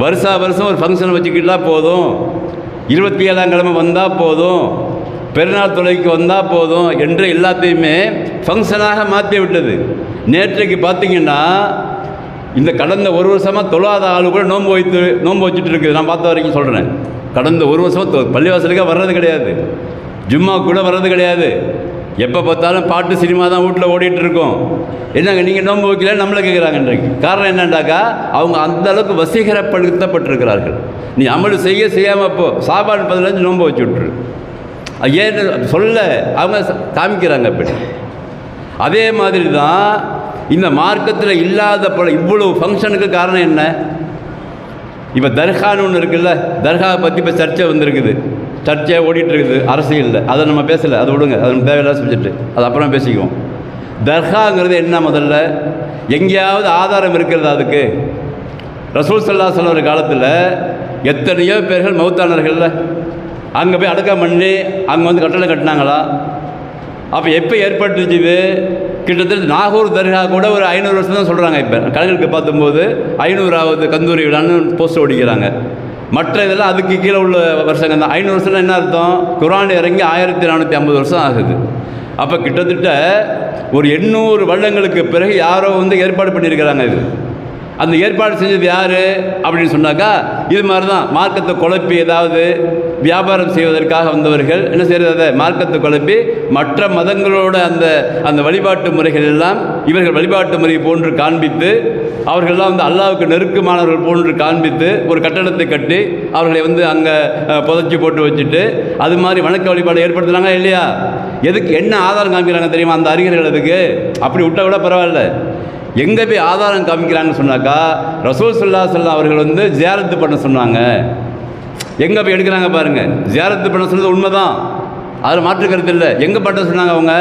வருஷம் ஒரு ஃபங்க்ஷன் வச்சுக்கிட்டா போதும், 27ஆம் கிழமை வந்தால் போதும், பெருநாள் தொலைக்கு வந்தால் போதும் என்று எல்லாத்தையுமே ஃபங்க்ஷனாக மாற்றி விட்டது. நேற்றைக்கு பார்த்திங்கன்னா இந்த கடந்த 1 வருஷமாக தொழாத ஆளு கூட நோன்பு வச்சுட்டு இருக்குது. நான் பார்த்த வரைக்கும் சொல்கிறேன். கடந்த 1 வருஷமாக பள்ளிவாசலுக்காக வர்றது கிடையாது, ஜும்மா கூட வர்றது கிடையாது. எப்போ பார்த்தாலும் பாட்டு சினிமா தான் வீட்டில் ஓடிட்டு இருக்கோம். என்னங்க நீங்கள் நோன்பு வைக்கல நம்மளை கேட்குறாங்க இன்றைக்கு. காரணம் என்னண்டாக்கா, அவங்க அந்தளவுக்கு வசீகரப்படுத்தப்பட்டிருக்கிறார்கள். நீ அமல் செய்யாமல் போ, சாப்பாடு 15 நோன்பு வச்சு விட்ரு, ஏன்னு சொல்ல அவங்க காமிக்கிறாங்க. அப்படி அதே மாதிரி தான் இந்த மார்க்கத்தில் இல்லாத இவ்வளவு ஃபங்க்ஷனுக்கு காரணம் என்ன? இப்போ தர்கான்னு ஒன்று இருக்குல்ல, தர்காவை பற்றி இப்போ சர்ச்சை வந்திருக்குது, சர்ச்சையாக ஓடிட்டுருக்குது அரசியலில். அதை நம்ம பேசலை, அதை விடுங்க, அது நம்ம தேவையில்லாத சப்ஜெக்ட், அது அப்புறம் பேசிக்குவோம். தர்காங்கிறது என்ன? முதல்ல எங்கேயாவது ஆதாரம் இருக்கிறதா அதுக்கு? ரசூல் ஸல்லல்லாஹு அலைஹி வஸல்லம் காலத்தில் எத்தனையோ பேர்கள் மௌத்தானர்கள்ல, அங்கே போய் அடக்கம் பண்ணி அங்கே கட்டளை கட்டினாங்களா? அப்போ எப்போ ஏற்பட்டுச்சு இது? கிட்டத்தட்ட நாகூர் தர்கா கூட ஒரு 500 வருஷம் தான் சொல்கிறாங்க. இப்போ கணக்கு பார்த்தும்போது 500வது கந்தூரி விழான்னு போஸ்ட் ஓடிக்கிறாங்க. மற்ற இதெல்லாம் அதுக்கு கீழே உள்ள வருஷங்க தான். 500 வருஷம்னா என்ன அர்த்தம்? குர்ஆன் இறங்கி 1450 வருஷம் ஆகுது. அப்போ கிட்டத்தட்ட ஒரு 800 வருடங்களுக்கு பிறகு யாரோ ஏற்பாடு பண்ணியிருக்கிறாங்க. இது அந்த ஏற்பாடு செஞ்சது யார் அப்படின்னு சொன்னாக்கா, இது மாதிரி தான் மார்க்கத்தை குழப்பி ஏதாவது வியாபாரம் செய்வதற்காக வந்தவர்கள் என்ன செய்கிறது, அதை மார்க்கத்தை குழப்பி மற்ற மதங்களோட அந்த வழிபாட்டு முறைகள் எல்லாம் இவர்கள் வழிபாட்டு முறை போன்று காண்பித்து, அவர்களெல்லாம் அல்லாஹ்வுக்கு நெருக்கமானவர்கள் போன்று காண்பித்து ஒரு கட்டடத்தை கட்டி அவர்களை அங்கே புதைச்சி போட்டு வச்சுட்டு அது மாதிரி வணக்க வழிபாடு ஏற்படுத்துகிறாங்க இல்லையா? எதுக்கு என்ன ஆதாரம் காமிக்கிறாங்க தெரியுமா அந்த அறிஞர்கள்? அதுக்கு அப்படி விட்டால் கூட பரவாயில்ல. எங்கே போய் ஆதாரம் காமிக்கிறாங்கன்னு சொன்னாக்கா, ரசூல் ஸல்லல்லாஹு அலைஹி வஸல்லம் அவர்கள் ஜியாரத்து பண்ண சொன்னாங்க. எங்கே போய் எடுக்கிறாங்க பாருங்கள். ஜியாரத்து பண்ண சொன்னது உண்மை தான், அதில் மாற்று கருத்து இல்லை. எங்கே பாட்ட சொன்னாங்க அவங்க?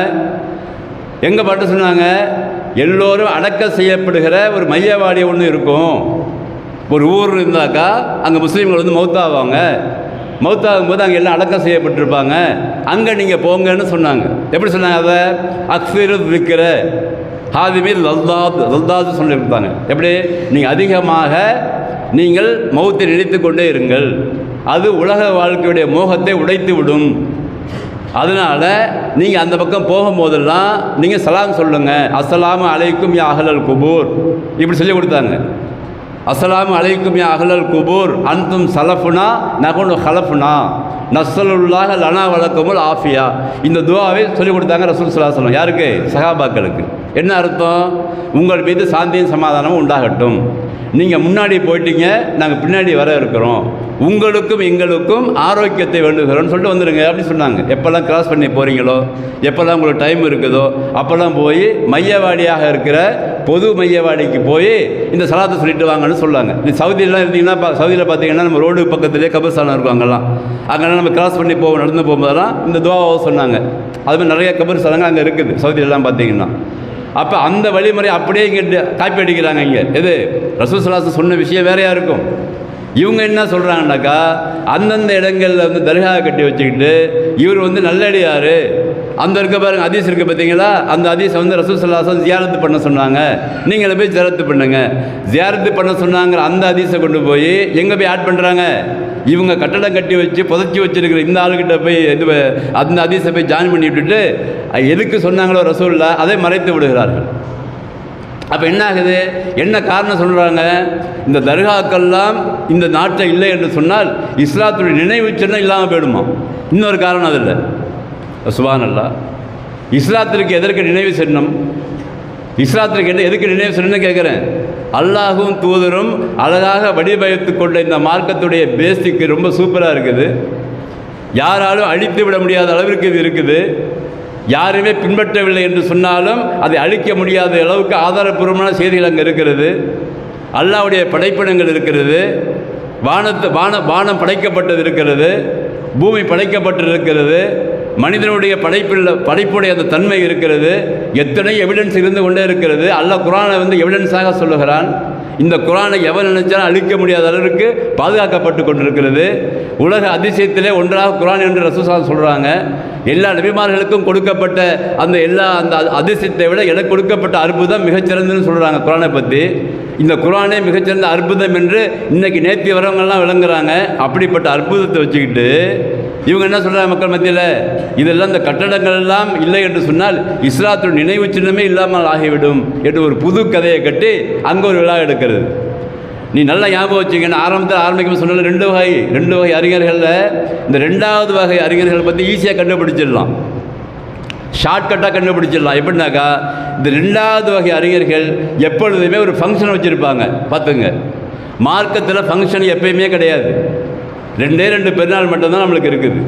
எங்கே பாட்ட சொன்னாங்க? எல்லோரும் அடக்கம் செய்யப்படுகிற ஒரு மையவாடி ஒன்று இருக்கும். ஒரு ஊர் இருந்தாக்கா அங்கே முஸ்லீம்கள் மௌத்தாவாங்க. மௌத்தாகும் போது அங்கே எல்லாம் அடக்கம் செய்யப்பட்டிருப்பாங்க, அங்கே நீங்கள் போங்கன்னு சொன்னாங்க. எப்படி சொன்னாங்க? அதை அக்ஸிரு விற்கிற ஹாதிமீர் லல்தாது சொல்லியிருப்பாங்க. எப்படி? நீங்கள் அதிகமாக நீங்கள் மௌத்தை நினைத்து கொண்டே இருங்கள், அது உலக வாழ்க்கையுடைய மோகத்தை உடைத்து விடும். அதனால் நீங்கள் அந்த பக்கம் போகும்போதெல்லாம் நீங்கள் சலாம் சொல்லுங்கள், அஸ்ஸலாமு அலைக்கும் யா அஹ்லல் குபூர், இப்படி சொல்லி கொடுத்தாங்க. அஸ்ஸலாமு அலைக்கும் யா அஹ்லல் குபூர் அன்தும் சலஃபுனா நகுனு ஹலஃபுனா நஸ்ஸலுல்லாஹ லனா வலக்குமுல் ஆஃபியா. இந்த துஆவை சொல்லிக் கொடுத்தாங்க ரசூல் ஸல்லல்லாஹு அலைஹி வஸல்லம். யாருக்கு? சஹாபாக்களுக்கு. என்ன அர்த்தம்? உங்கள் மீது சாந்தியும் சமாதானமும் உண்டாகட்டும், நீங்கள் முன்னாடி போயிட்டீங்க, நாங்கள் பின்னாடி வர இருக்கிறோம், உங்களுக்கும் எங்களுக்கும் ஆரோக்கியத்தை வேண்டுகிறோன்னு சொல்லிட்டு வந்துடுங்க அப்படின்னு சொன்னாங்க. எப்போல்லாம் கிராஸ் பண்ணி போகிறீங்களோ, எப்போல்லாம் உங்களுக்கு டைம் இருக்குதோ, அப்போல்லாம் போய் மையவாடியாக இருக்கிற பொது மையவாடிக்கு போய் இந்த சலாத்தை சொல்லிட்டு வாங்கன்னு சொல்லாங்க. நீ சவுதியெலாம் இருந்தீங்கன்னா, சவுதியில் பார்த்தீங்கன்னா நம்ம ரோடு பக்கத்துலேயே கபர்ஸ்தானம் இருக்கும், அங்கெல்லாம் நம்ம கிராஸ் பண்ணி நடந்து போகும்போதெல்லாம் இந்த துவாவை சொன்னாங்க. அதுமாதிரி நிறைய கபர்ஸ்தானங்கள் அங்கே இருக்குது சவுதியிலலாம் பார்த்தீங்கன்னா. அப்போ அந்த வழிமுறை அப்படியே இங்கே காப்பி அடிக்கிறாங்க. இங்கே எது ரசூல் ஸல்லல்லாஹு அலைஹி வஸல்லம் சொன்ன விஷயம் வேறையாக இருக்கும். இவங்க என்ன சொல்கிறாங்கன்னாக்கா, அந்தந்த இடங்களில் வந்து தர்காவை கட்டி வச்சுக்கிட்டு இவர் வந்து நல்லடியார், அந்த இருக்க பாருங்க ஹதீஸ் இருக்குது பார்த்தீங்களா, அந்த ஹதீஸை வந்து ரசூல் ஸல்லல்லாஹு அலைஹி வஸல்லம் ஜியாரத்து பண்ண சொன்னாங்க, நீங்கள போய் ஜியாரத்து பண்ணுங்க, ஜியாரத்து பண்ண சொன்னாங்கிற அந்த ஹதீஸை கொண்டு போய் எங்கே போய் ஆட் பண்ணுறாங்க? இவங்க கட்டடம் கட்டி வச்சு புதைச்சி வச்சுருக்கிற இந்த ஆளுக்கிட்ட போய் இது அந்த ஹதீஸை போய் ஜாயின் பண்ணி விட்டுட்டு எதுக்கு சொன்னாங்களோ ரசூலுல்லாஹ் அதை மறைத்து விடுகிறார்கள். அப்போ என்ன ஆகுது? என்ன காரணம் சொல்கிறாங்க? இந்த தர்காக்கள்லாம் இந்த நாட்டில் இல்லை என்று சொன்னால் இஸ்லாத்துடைய நினைவு சின்னம் இல்லாமல் போயிடுமா? இன்னொரு காரணம் அது இல்லை. சுப்ஹானல்லாஹ், இஸ்லாத்திற்கு எதற்கு நினைவு சின்னம்? இஸ்லாத்திற்கு எதுக்கு நினைவு சின்னம்னு கேட்குறேன். அல்லாஹும் தூதரும் அழகாக வடிவமைத்து கொண்ட இந்த மார்க்கத்துடைய பேசிக்கு ரொம்ப சூப்பராக இருக்குது, யாராலும் அழித்து விட முடியாத அளவிற்கு இது இருக்குது. யாருமே பின்பற்றவில்லை என்று சொன்னாலும் அதை அழிக்க முடியாத அளவுக்கு ஆதாரப்பூர்வமான செய்திகள் அங்கே இருக்கிறது. அல்லாஹ்வுடைய படைப்பினங்கள் இருக்கிறது, வானம் படைக்கப்பட்டது இருக்கிறது, பூமி படைக்கப்பட்டிருக்கிறது, மனிதனுடைய படைப்புடைய அந்த தன்மை இருக்கிறது, எத்தனை எவிடன்ஸ் இருந்து கொண்டே இருக்கிறது. அல்லாஹ் குர்ஆனை வந்து எவிடன்ஸாக சொல்லுகிறான். இந்த குர்ஆனை எவன் நினைச்சாலும் அழிக்க முடியாத அளவிற்கு பாதுகாக்கப்பட்டு கொண்டிருக்கிறது. உலக அதிசயத்திலே ஒன்றாக குர்ஆன் என்று ரசூல் ஸல்லல்லாஹு அலைஹி வஸல்லம் சொல்கிறாங்க. எல்லா நபிமார்களுக்கும் கொடுக்கப்பட்ட அந்த அதிசயத்தை விட எனக்கு கொடுக்கப்பட்ட அற்புதம் மிகச்சிறந்ததுன்னு சொல்கிறாங்க குர்ஆனை பற்றி. இந்த குர்ஆனே மிகச்சிறந்த அற்புதம் என்று இன்றைக்கி நேற்று வரவங்கள்லாம் விளங்குறாங்க. அப்படிப்பட்ட அற்புதத்தை வச்சுக்கிட்டு இவங்க என்ன சொல்கிறாங்க மக்கள் மத்தியில்? இதெல்லாம் இந்த கட்டடங்கள் எல்லாம் இல்லை என்று சொன்னால் இஸ்லாத்தோட நினைவு சின்னமே இல்லாமல் ஆகிவிடும் என்று ஒரு புது கதையை கட்டி அங்கே ஒரு விழா எடுக்கிறது. நீ நல்லா ஞாபகம் வச்சுக்கணும். ஆரம்பிக்கும் சொன்னால ரெண்டு வகை அறிஞர்களில் இந்த ரெண்டாவது வகை அறிஞர்கள் பற்றி ஈஸியாக கண்டுபிடிச்சிடலாம், ஷார்ட்கட்டாக கண்டுபிடிச்சிடலாம். எப்படின்னாக்கா, இந்த ரெண்டாவது வகை அறிஞர்கள் எப்பொழுதுமே ஒரு ஃபங்க்ஷன் வச்சுருப்பாங்க. பார்த்துங்க, மார்க்கத்தில் ஃபங்க்ஷன் எப்பயுமே கிடையாது. ரெண்டு பெருநாள் மட்டும்தான் நம்மளுக்கு இருக்குது.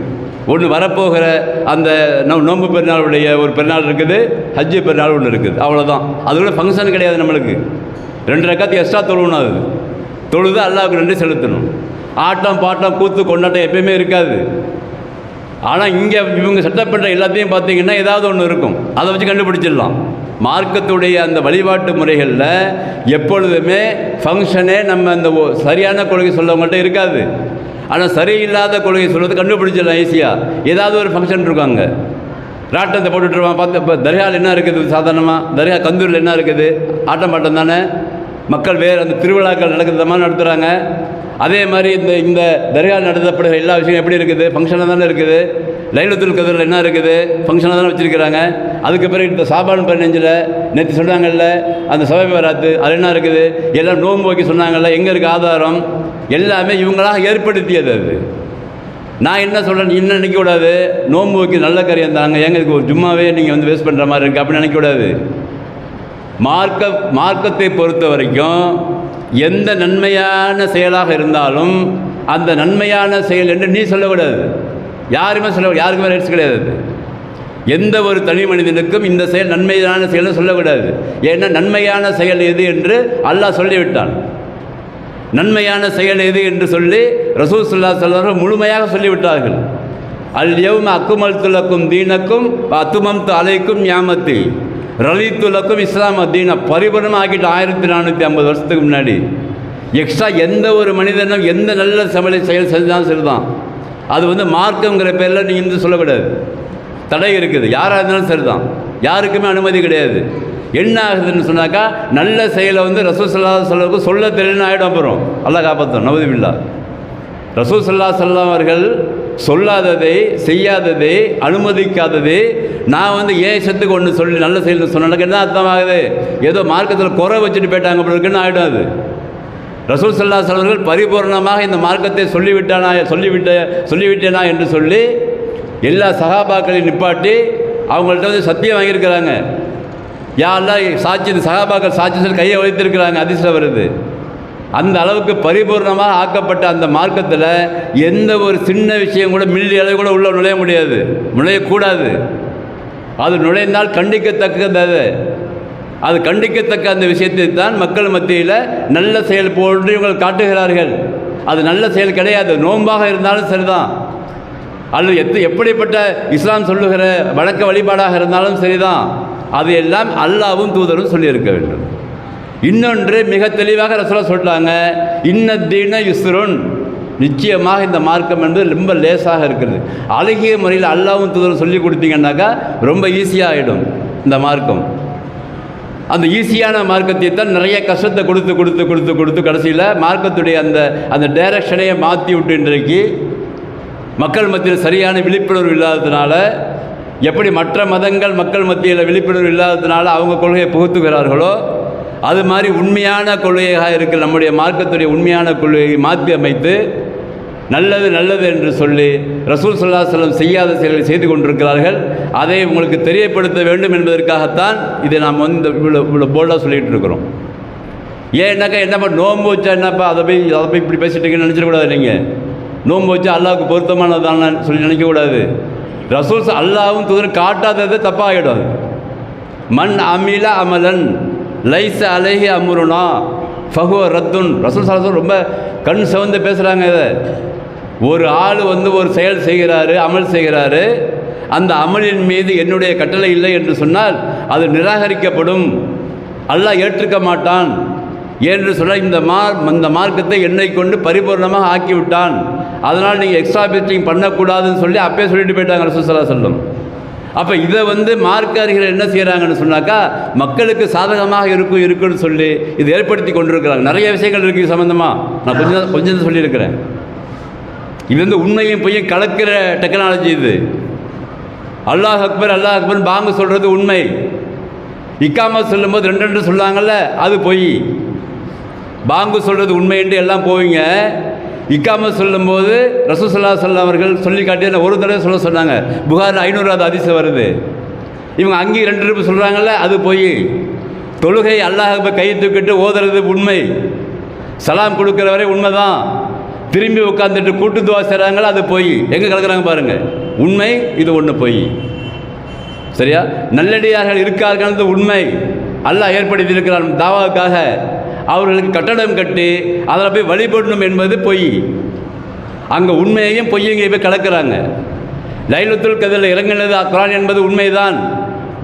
ஒன்று வரப்போகிற அந்த நோன்பு பெருநாளுடைய ஒரு பெருநாள் இருக்குது, ஹஜ்ஜு பெருநாள் ஒன்று இருக்குது, அவ்வளோதான். அதுக்குள்ள ஃபங்க்ஷன் கிடையாது நம்மளுக்கு. 2 ரக்காத்து எக்ஸ்ட்ரா தொழுவணும், அது தொழுது அல்லாஹ்வுக்கு நன்றி செலுத்தணும். ஆட்டம் பாட்டம் கூத்து கொண்டாட்டம் எப்பயுமே இருக்காது. ஆனால் இங்கே இவங்க சட்டப்பட்ட எல்லாத்தையும் பார்த்தீங்கன்னா ஏதாவது ஒன்று இருக்கும், அதை வச்சு கண்டுபிடிச்சிடலாம். மார்க்கத்துடைய அந்த வழிபாட்டு முறைகளில் எப்பொழுதுமே ஃபங்க்ஷனே நம்ம அந்த சரியான கொள்கை சொல்லவங்கள்ட்ட இருக்காது. ஆனால் சரியில்லாத கொள்கை சொல்வது கண்டுபிடிச்சிடலாம் ஈஸியாக. ஏதாவது ஒரு ஃபங்க்ஷன் இருக்காங்க, ராட்டத்தை போட்டுட்ருவான். பார்த்து இப்போ தர்காவில் என்ன இருக்குது? சாதாரணமாக தர்கா கந்தூரில் என்ன இருக்குது? ஆட்டம் பாட்டம் தானே. மக்கள் வேறு அந்த திருவிழாக்கள் நடக்கிற மாதிரி நடத்துகிறாங்க. அதே மாதிரி இந்த தர்காவில் நடத்தப்படுகிற எல்லா விஷயம் எப்படி இருக்குது? ஃபங்க்ஷனாக தானே இருக்குது. லைலத்துல் கத்ரில் என்ன இருக்குது? ஃபங்க்ஷனாக தானே வச்சுருக்கிறாங்க. அதுக்கு பிறகு இந்த சாபான் 15 நேற்று சொன்னாங்கல்ல, அந்த சபை வராத்து, அது என்ன இருக்குது? எல்லாம் நோன்பு வைக்க சொன்னாங்கல்ல, எங்கே இருக்குது ஆதாரம்? எல்லாமே இவங்களாக ஏற்படுத்தியது. அது நான் என்ன சொல்கிறேன், இன்னும் நினைக்கக்கூடாது நோன்பு வைக்க நல்ல காரியம் தாங்க, ஏங்க இதுக்கு ஒரு ஜும்மாவே நீங்கள் வந்து வேஸ்ட் பண்ணுற மாதிரி இருக்குது அப்படின்னு நினைக்கக்கூடாது. மார்க்கத்தை பொறுத்த வரைக்கும் எந்த நன்மையான செயலாக இருந்தாலும் அந்த நன்மையான செயல் என்று நீ சொல்லக்கூடாது, யாருமே யாருக்குமே ரைட்ஸ் கிடையாது. எந்த ஒரு தனி மனிதனுக்கும் இந்த செயல் நன்மையான செயல்னு சொல்லக்கூடாது. ஏன்னா நன்மையான செயல் எது என்று அல்லாஹ் சொல்லிவிட்டான். நன்மையான செயல் எது என்று சொல்லி ரசூல் ஸல்லல்லாஹு அலைஹி வஸல்லம் முழுமையாக சொல்லிவிட்டார்கள். அல் யௌம அக்மல்து லக்கும் தீனக்கும் அத்மம்து அலைக்கும் நிஅமத்தி ரலீத்து லக்கும் இஸ்லாம தீன பரிபூர்ணமாக ஆக்கிட்டு 1450 வருஷத்துக்கு முன்னாடி. எக்ஸ்ட்ரா எந்த ஒரு மனிதனும் எந்த நல்ல செயல் செஞ்சாலும் சரிதான், அது வந்து மார்க்கங்கிற பேரில் நீங்கள் இந்து சொல்லக்கூடாது. தடை இருக்குது. யாராக இருந்தாலும் சரி தான், யாருக்குமே அனுமதி கிடையாது. என்ன ஆகுதுன்னு சொன்னாக்கா, நல்ல செயலை வந்து ரசூல் ஸல்லல்லாஹு அலைஹி வஸல்லம் சொல்ல தெரியலன்னு ஆகிடும். அப்புறம் அல்லாஹ் காப்பாற்றும். நவுதுபில்லா. ரசூல் ஸல்லல்லாஹு அலைஹி வஸல்லம் அவர்கள் சொல்லாததை, செய்யாததை, அனுமதிக்காததை நான் வந்து ஏன் சத்துக்கு ஒன்று சொல்லி நல்ல செயல் சொன்னேன் என்ன அர்த்தமாகுது? ஏதோ மார்க்கத்தில் குறை வச்சுட்டு போயிட்டாங்க அப்படி இருக்குன்னு ஆகிடும். அது ரசூல் ஸல்லல்லாஹு அலைஹி வஸல்லம் அவர்கள் பரிபூர்ணமாக இந்த மார்க்கத்தை சொல்லிவிட்டேனா என்று சொல்லி எல்லா சஹாபாக்களையும் நிப்பாட்டி அவங்கள்ட்ட வந்து சத்தியம் வாங்கியிருக்கிறாங்க. யா அல்லாஹ் சாட்சி, இந்த சஹாபாக்கள் சாட்சி சொல்லி கையை வைத்திருக்கிறாங்க. ஹதீஸ்ல வருது. அந்த அளவுக்கு பரிபூர்ணமாக ஆக்கப்பட்ட அந்த மார்க்கத்தில் எந்த ஒரு சின்ன விஷயம் கூட மில்லி அளவு கூட உள்ள நுழைய முடியாது, நுழையக்கூடாது. அது நுழைந்தால் கண்டிக்கத்தக்கது. அது கண்டிக்கத்தக்க அந்த விஷயத்தை தான் மக்கள் மத்தியில் நல்ல செயல் போன்று இவர்கள் காட்டுகிறார்கள். அது நல்ல செயல் கிடையாது. நோன்பாக இருந்தாலும் சரிதான், அல்லது எப்படிப்பட்ட இஸ்லாம் சொல்லுகிற வழக்க வழிபாடாக இருந்தாலும் சரிதான், அது எல்லாம் அல்லாஹ்வும் தூதரும் சொல்லியிருக்க வேண்டும். இன்னொன்று மிக தெளிவாக ரசூலுல்லாஹ் சொல்லிட்டாங்க, இன்னத்தீன யுஸ்ருன், நிச்சயமாக இந்த மார்க்கம் என்பது ரொம்ப லேசாக இருக்குது. அழகிய முறையில் அல்லாஹ்வும் தூதரும் சொல்லி கொடுத்தீங்கன்னாக்கா ரொம்ப ஈஸியாக ஆகிடும் இந்த மார்க்கம். அந்த ஈஸியான மார்க்கத்தை தான் நிறைய கஷ்டத்தை கொடுத்து கொடுத்து கொடுத்து கொடுத்து கடைசியில் மார்க்கத்துடைய அந்த டைரக்ஷனையை மாற்றி விட்டு இன்றைக்கு மக்கள் மத்தியில் சரியான விழிப்புணர்வு இல்லாததுனால, எப்படி மற்ற மதங்கள் மக்கள் மத்தியில் விழிப்புணர்வு இல்லாததுனால அவங்க கொள்கையை புகுத்துகிறார்களோ, அது மாதிரி உண்மையான கொள்கையாக இருக்கிற நம்முடைய மார்க்கத்துடைய உண்மையான கொள்கையை மாற்றி அமைத்து நல்லது நல்லது என்று சொல்லி ரசூல் ஸல்லல்லாஹு அலைஹி வஸல்லம் செய்யாத செயல்களை செய்து கொண்டிருக்கிறார்கள். அதை உங்களுக்கு தெரியப்படுத்த வேண்டும் என்பதற்காகத்தான் இதை நாம் வந்து இவ்வளோ போல்டாக சொல்லிகிட்டு இருக்கிறோம். ஏன்னாக்கா என்னப்பா நோன்பு வச்சா என்னப்பா அதை போய் இப்படி பேசிட்டீங்கன்னு நினச்சிடக்கூடாது. நீங்கள் நோன்பு வச்சா அல்லாஹ்வுக்கு பொருத்தமானதான்னு சொல்லி நினைக்கக்கூடாது. ரசூல் அல்லாஹ்வும் தூதரும் காட்டாதது தப்பாகிடும். மன் அமில அமலன் லைஸ அலைஹி அம்ருனா ஃபஹுவ ரத்துன். ரசூல் ஸல்லல்லாஹு அலைஹி வஸல்லம் ரொம்ப கண் சிவந்து பேசுகிறாங்க. இதை ஒரு ஆள் வந்து ஒரு செயல் செய்கிறாரு, அமல் செய்கிறாரு, அந்த அமலின் மீது என்னுடைய கட்டளை இல்லை என்று சொன்னால் அது நிராகரிக்கப்படும், அல்லாஹ் ஏற்றுக்க மாட்டான் என்று சொன்னால் இந்த மார்க்கத்தை என்னை கொண்டு பரிபூர்ணமாக ஆக்கிவிட்டான், அதனால் நீங்கள் எக்ஸ்ட்ரா பேஸ்டிங் பண்ணக்கூடாதுன்னு சொல்லி அப்பே சொல்லிட்டு போயிட்டாங்க ரசூல் ஸல்லல்லாஹு அலைஹி வஸல்லம். அப்போ இதை வந்து மார்க்க அறிஞர்கள் என்ன செய்கிறாங்கன்னு சொன்னாக்கா, மக்களுக்கு சாதகமாக இருக்குன்னு சொல்லி இது ஏற்படுத்தி கொண்டிருக்கிறாங்க. நிறைய விஷயங்கள் இருக்குது சம்மந்தமாக. நான் கொஞ்சம் சொல்லியிருக்கிறேன். இது வந்து உண்மையும் பொய்யும் கலக்கிற டெக்னாலஜி. இது அல்லாஹ் அக்பர் அல்லாஹ் அக்பர் பாங்கு சொல்கிறது உண்மை. இக்காமத் சொல்லும்போது ரெண்டு சொல்லுவாங்கள்ல, அது பொய். பாங்கு சொல்கிறது உண்மை என்று எல்லாம் போவீங்க. இக்காமத் சொல்லும்போது ரசூல் ஸல்லல்லாஹு அலைஹி வஸல்லம் அவர்கள் சொல்லி காட்டி ஒரு தடவை சொல்ல சொன்னாங்க. புகாரில் 500வது ஹதீஸ் வருது. இவங்க அங்கேயும் 2 சொல்கிறாங்கல்ல, அது போய். தொழுகை அல்லாஹ் கையை தூக்கிட்டு ஓதுறது உண்மை, சலாம் கொடுக்குற வரை உண்மை தான். திரும்பி உட்காந்துட்டு கூட்டு துவா செய்கிறாங்கள, அது போய். எங்கே கலக்குறாங்க பாருங்கள். உண்மை இது ஒன்று போய். சரியா? நல்லடியார்கள் இருக்கார்கள் உண்மை. அல்லாஹ் ஏற்படுத்தியிருக்கிறார் தாவாவுக்காக. அவர்களுக்கு கட்டடம் கட்டி அதில் போய் வழிபடணும் என்பது பொய். அங்கே உண்மையையும் பொய்யையும் போய் கலக்கிறாங்க. லைலத்துல் கத்ரில் இறங்கினது குர்ஆன் என்பது உண்மைதான்,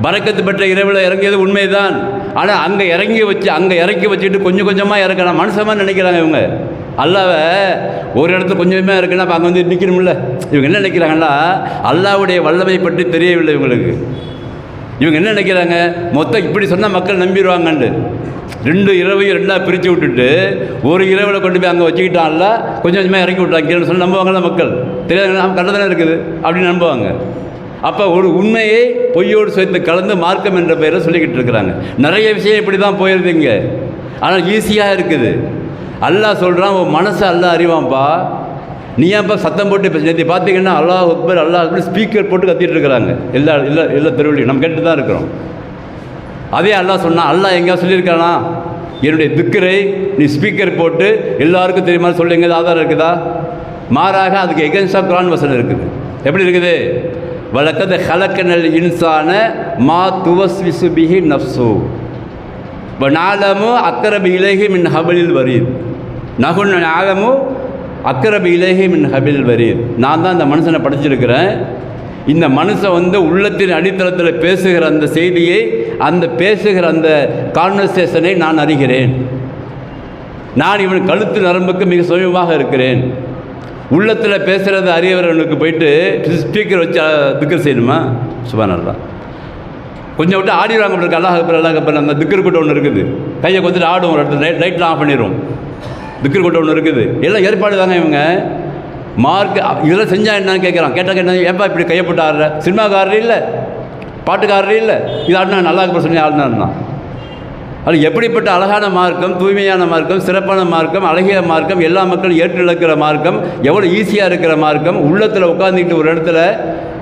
பரக்கத்து பெற்ற இரவில் இறங்கியது உண்மைதான். ஆனால் அங்கே இறக்கி வச்சுட்டு கொஞ்சம் கொஞ்சமாக இறக்கணும் மனுஷமாக நினைக்கிறாங்க இவங்க. அல்லாவை ஒரு இடத்துல கொஞ்சமாக இருக்குன்னா அப்போ அங்கே வந்து நிற்கணும்ல. இவங்க என்ன நினைக்கிறாங்கன்னா, அல்லாவுடைய வல்லமை பற்றி தெரியவில்லை இவங்களுக்கு. இவங்க என்ன நினைக்கிறாங்க, மொத்தம் இப்படி சொன்னால் மக்கள் நம்பிடுவாங்கன்னு 2 இரவையும் 2ஆக பிரித்து விட்டுட்டு ஒரு இரவில் கொண்டு போய் அங்கே வச்சுக்கிட்டான்ல, கொஞ்சம் கொஞ்சமாக இறக்கி விட்டாங்க சொல்லி நம்புவாங்கள்ல மக்கள். தெரியாது, நம்ம கண்டதானே இருக்குது அப்படின்னு நம்புவாங்க. அப்போ ஒரு உண்மையை பொய்யோடு சேர்த்து கலந்து மார்க்கம் என்ற பெயரை சொல்லிக்கிட்டு இருக்கிறாங்க. நிறைய விஷயம் இப்படி தான் போயிருந்தீங்க. ஆனால் ஈஸியாக இருக்குது. அல்லாஹ் சொல்கிறான், உன் மனசை அல்லாஹ் அறிவான்ப்பா. நீ ஏன்ப்பா சத்தம் போட்டு பேச? நேற்று பார்த்தீங்கன்னா அல்லாஹ் அக்பர் அல்லாஹ் அக்பர் ஸ்பீக்கர் போட்டு கத்திட்டு இருக்கிறாங்க எல்லா தெருவிலையும். நம்ம கேட்டு தான் இருக்கிறோம். அதே அல்லாஹ் சொன்னால், அல்லாஹ் எங்கேயா சொல்லியிருக்கானா, என்னுடைய திக்கரை நீ ஸ்பீக்கர் போட்டு எல்லாருக்கும் தெரியுமா சொல்லுங்க, ஆதாரம் இருக்குதா? மாறாக அதுக்கு எகென்ஸ்டாக குர்ஆன் வசனம் இருக்குது. எப்படி இருக்குது? வலக்கத ஹலக்கனல் இன்சான மா துவஸ்விசு பிஹி நஃப்ஸு வநாலமு அக்ரபு இலைஹி மின் ஹபிலில் வரீத் நகுன் ஆலமு அக்ரபு இலைஹி மின் ஹபிலில் வரீத். நான் தான் இந்த மனுஷனை படைச்சிருக்கிறேன். இந்த மனுஷன் வந்து உள்ளத்தின் அடித்தளத்தில் பேசுகிற அந்த செய்தியை, அந்த பேசுகிற அந்த கான்வர்சேஷனை நான் அறிகிறேன். நான் இவன் கழுத்து நரம்புக்கு மிக சுயமாக இருக்கிறேன். உள்ளத்தில் பேசுகிறது அறியவர்களுக்கு போயிட்டு ஸ்பீக்கர் வச்சு திக்கர் செய்யணுமா? சுப்ஹானல்லாஹ். கொஞ்சம் விட்டு ஆடிடுவாங்க. அப்படி அல்லாஹ் அக்பர் அல்லாஹ் அக்பர். அந்த திக்கர் கூட்டம் ஒன்று இருக்குது, கையை கொஞ்சம் ஆடும், ஒரு இடத்துல லைட்லாம் ஆஃப் பண்ணிடும். திக்கர் கூட்டம் ஒன்று இருக்குது, எல்லாம் ஏற்பாடு தாங்க. இவங்க மார்க் இதெல்லாம் செஞ்சால் என்னன்னு கேட்குறான். கேட்டால் என்ன, ஏன்பா இப்படி கையப்பட்டு ஆடுற? சினிமாக்காரர் இல்லை, பாட்டுக்காரர் இல்லை, இது ஆடினா நல்லா அக்பர் சொல்லி ஆடினார்னா. அது எப்படிப்பட்ட அழகான மார்க்கம், தூய்மையான மார்க்கம், சிறப்பான மார்க்கம், அழகிய மார்க்கம், எல்லா மக்களும் ஏற்று இழக்கிற மார்க்கம், எவ்வளோ ஈஸியாக இருக்கிற மார்க்கம். உள்ளத்தில் உட்காந்துக்கிட்டு ஒரு இடத்துல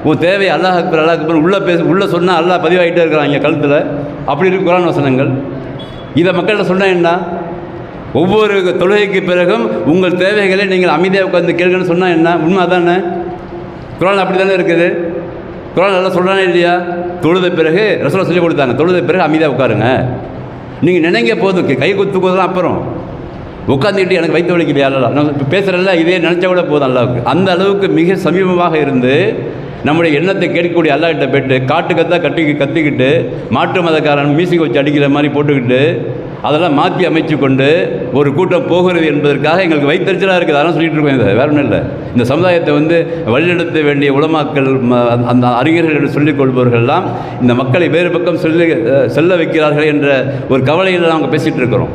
உன் தேவை அல்லாஹ் அக்பர் அல்லாஹ் அக்பர் உள்ளே சொன்னால் அல்லாஹ் பதிவாகிட்டே இருக்கிறாங்க கழுத்தில். அப்படி இருக்கு குர்ஆன் வசனங்கள். இதை மக்கள்கிட்ட சொன்னால் என்ன? ஒவ்வொரு தொழுகைக்கு பிறகும் உங்கள் தேவைகளை நீங்கள் அமைதியாக உட்காந்து கேளுங்கன்னு சொன்னால் என்ன? உண்மை அதானே? குர்ஆன் அப்படி தானே இருக்குது. குர்ஆன் நல்லா சொல்கிறானே இல்லையா? தொழுத பிறகு ரசூலுல்லாஹ் சொல்லி கொடுத்தாங்க, தொழுத பிறகு அமைதியாக உட்காருங்க. நீங்கள் நினைங்க போதும், கை குத்துக்குதான் அப்புறம் உட்காந்துக்கிட்டு எனக்கு வைத்த வலிக்கு வேலைலாம் நான் இப்போ பேசுகிறல்ல, இதே நினச்சா கூட போதும் அல்லாவுக்கு. அந்த அளவுக்கு மிக சமீபமாக இருந்து நம்முடைய எண்ணத்தை கேட்கக்கூடிய அல்லாஹ்கிட்ட போய்ட்டு காட்டுக்கத்தான் கத்திக்கிட்டு மாற்று மதக்காரன் மியூசிக் வச்சு அடிக்கிற மாதிரி போட்டுக்கிட்டு அதெல்லாம் மாற்றி அமைச்சு கொண்டு ஒரு கூட்டம் போகிறது என்பதற்காக எங்களுக்கு வைத்தறிச்சலாக இருக்குது. அதெல்லாம் சொல்லிகிட்டு இருக்கோம். இதை வேறு ஒன்றும் இல்லை. இந்த சமுதாயத்தை வழிநடத்த வேண்டிய உலமாக்கள், அந்த அறிஞர்கள் என்று சொல்லிக் கொள்பவர்கள்லாம் இந்த மக்களை வேறு பக்கம் செல்ல வைக்கிறார்கள் என்ற ஒரு கவலையில் நாங்கள் பேசிகிட்டு இருக்கிறோம்.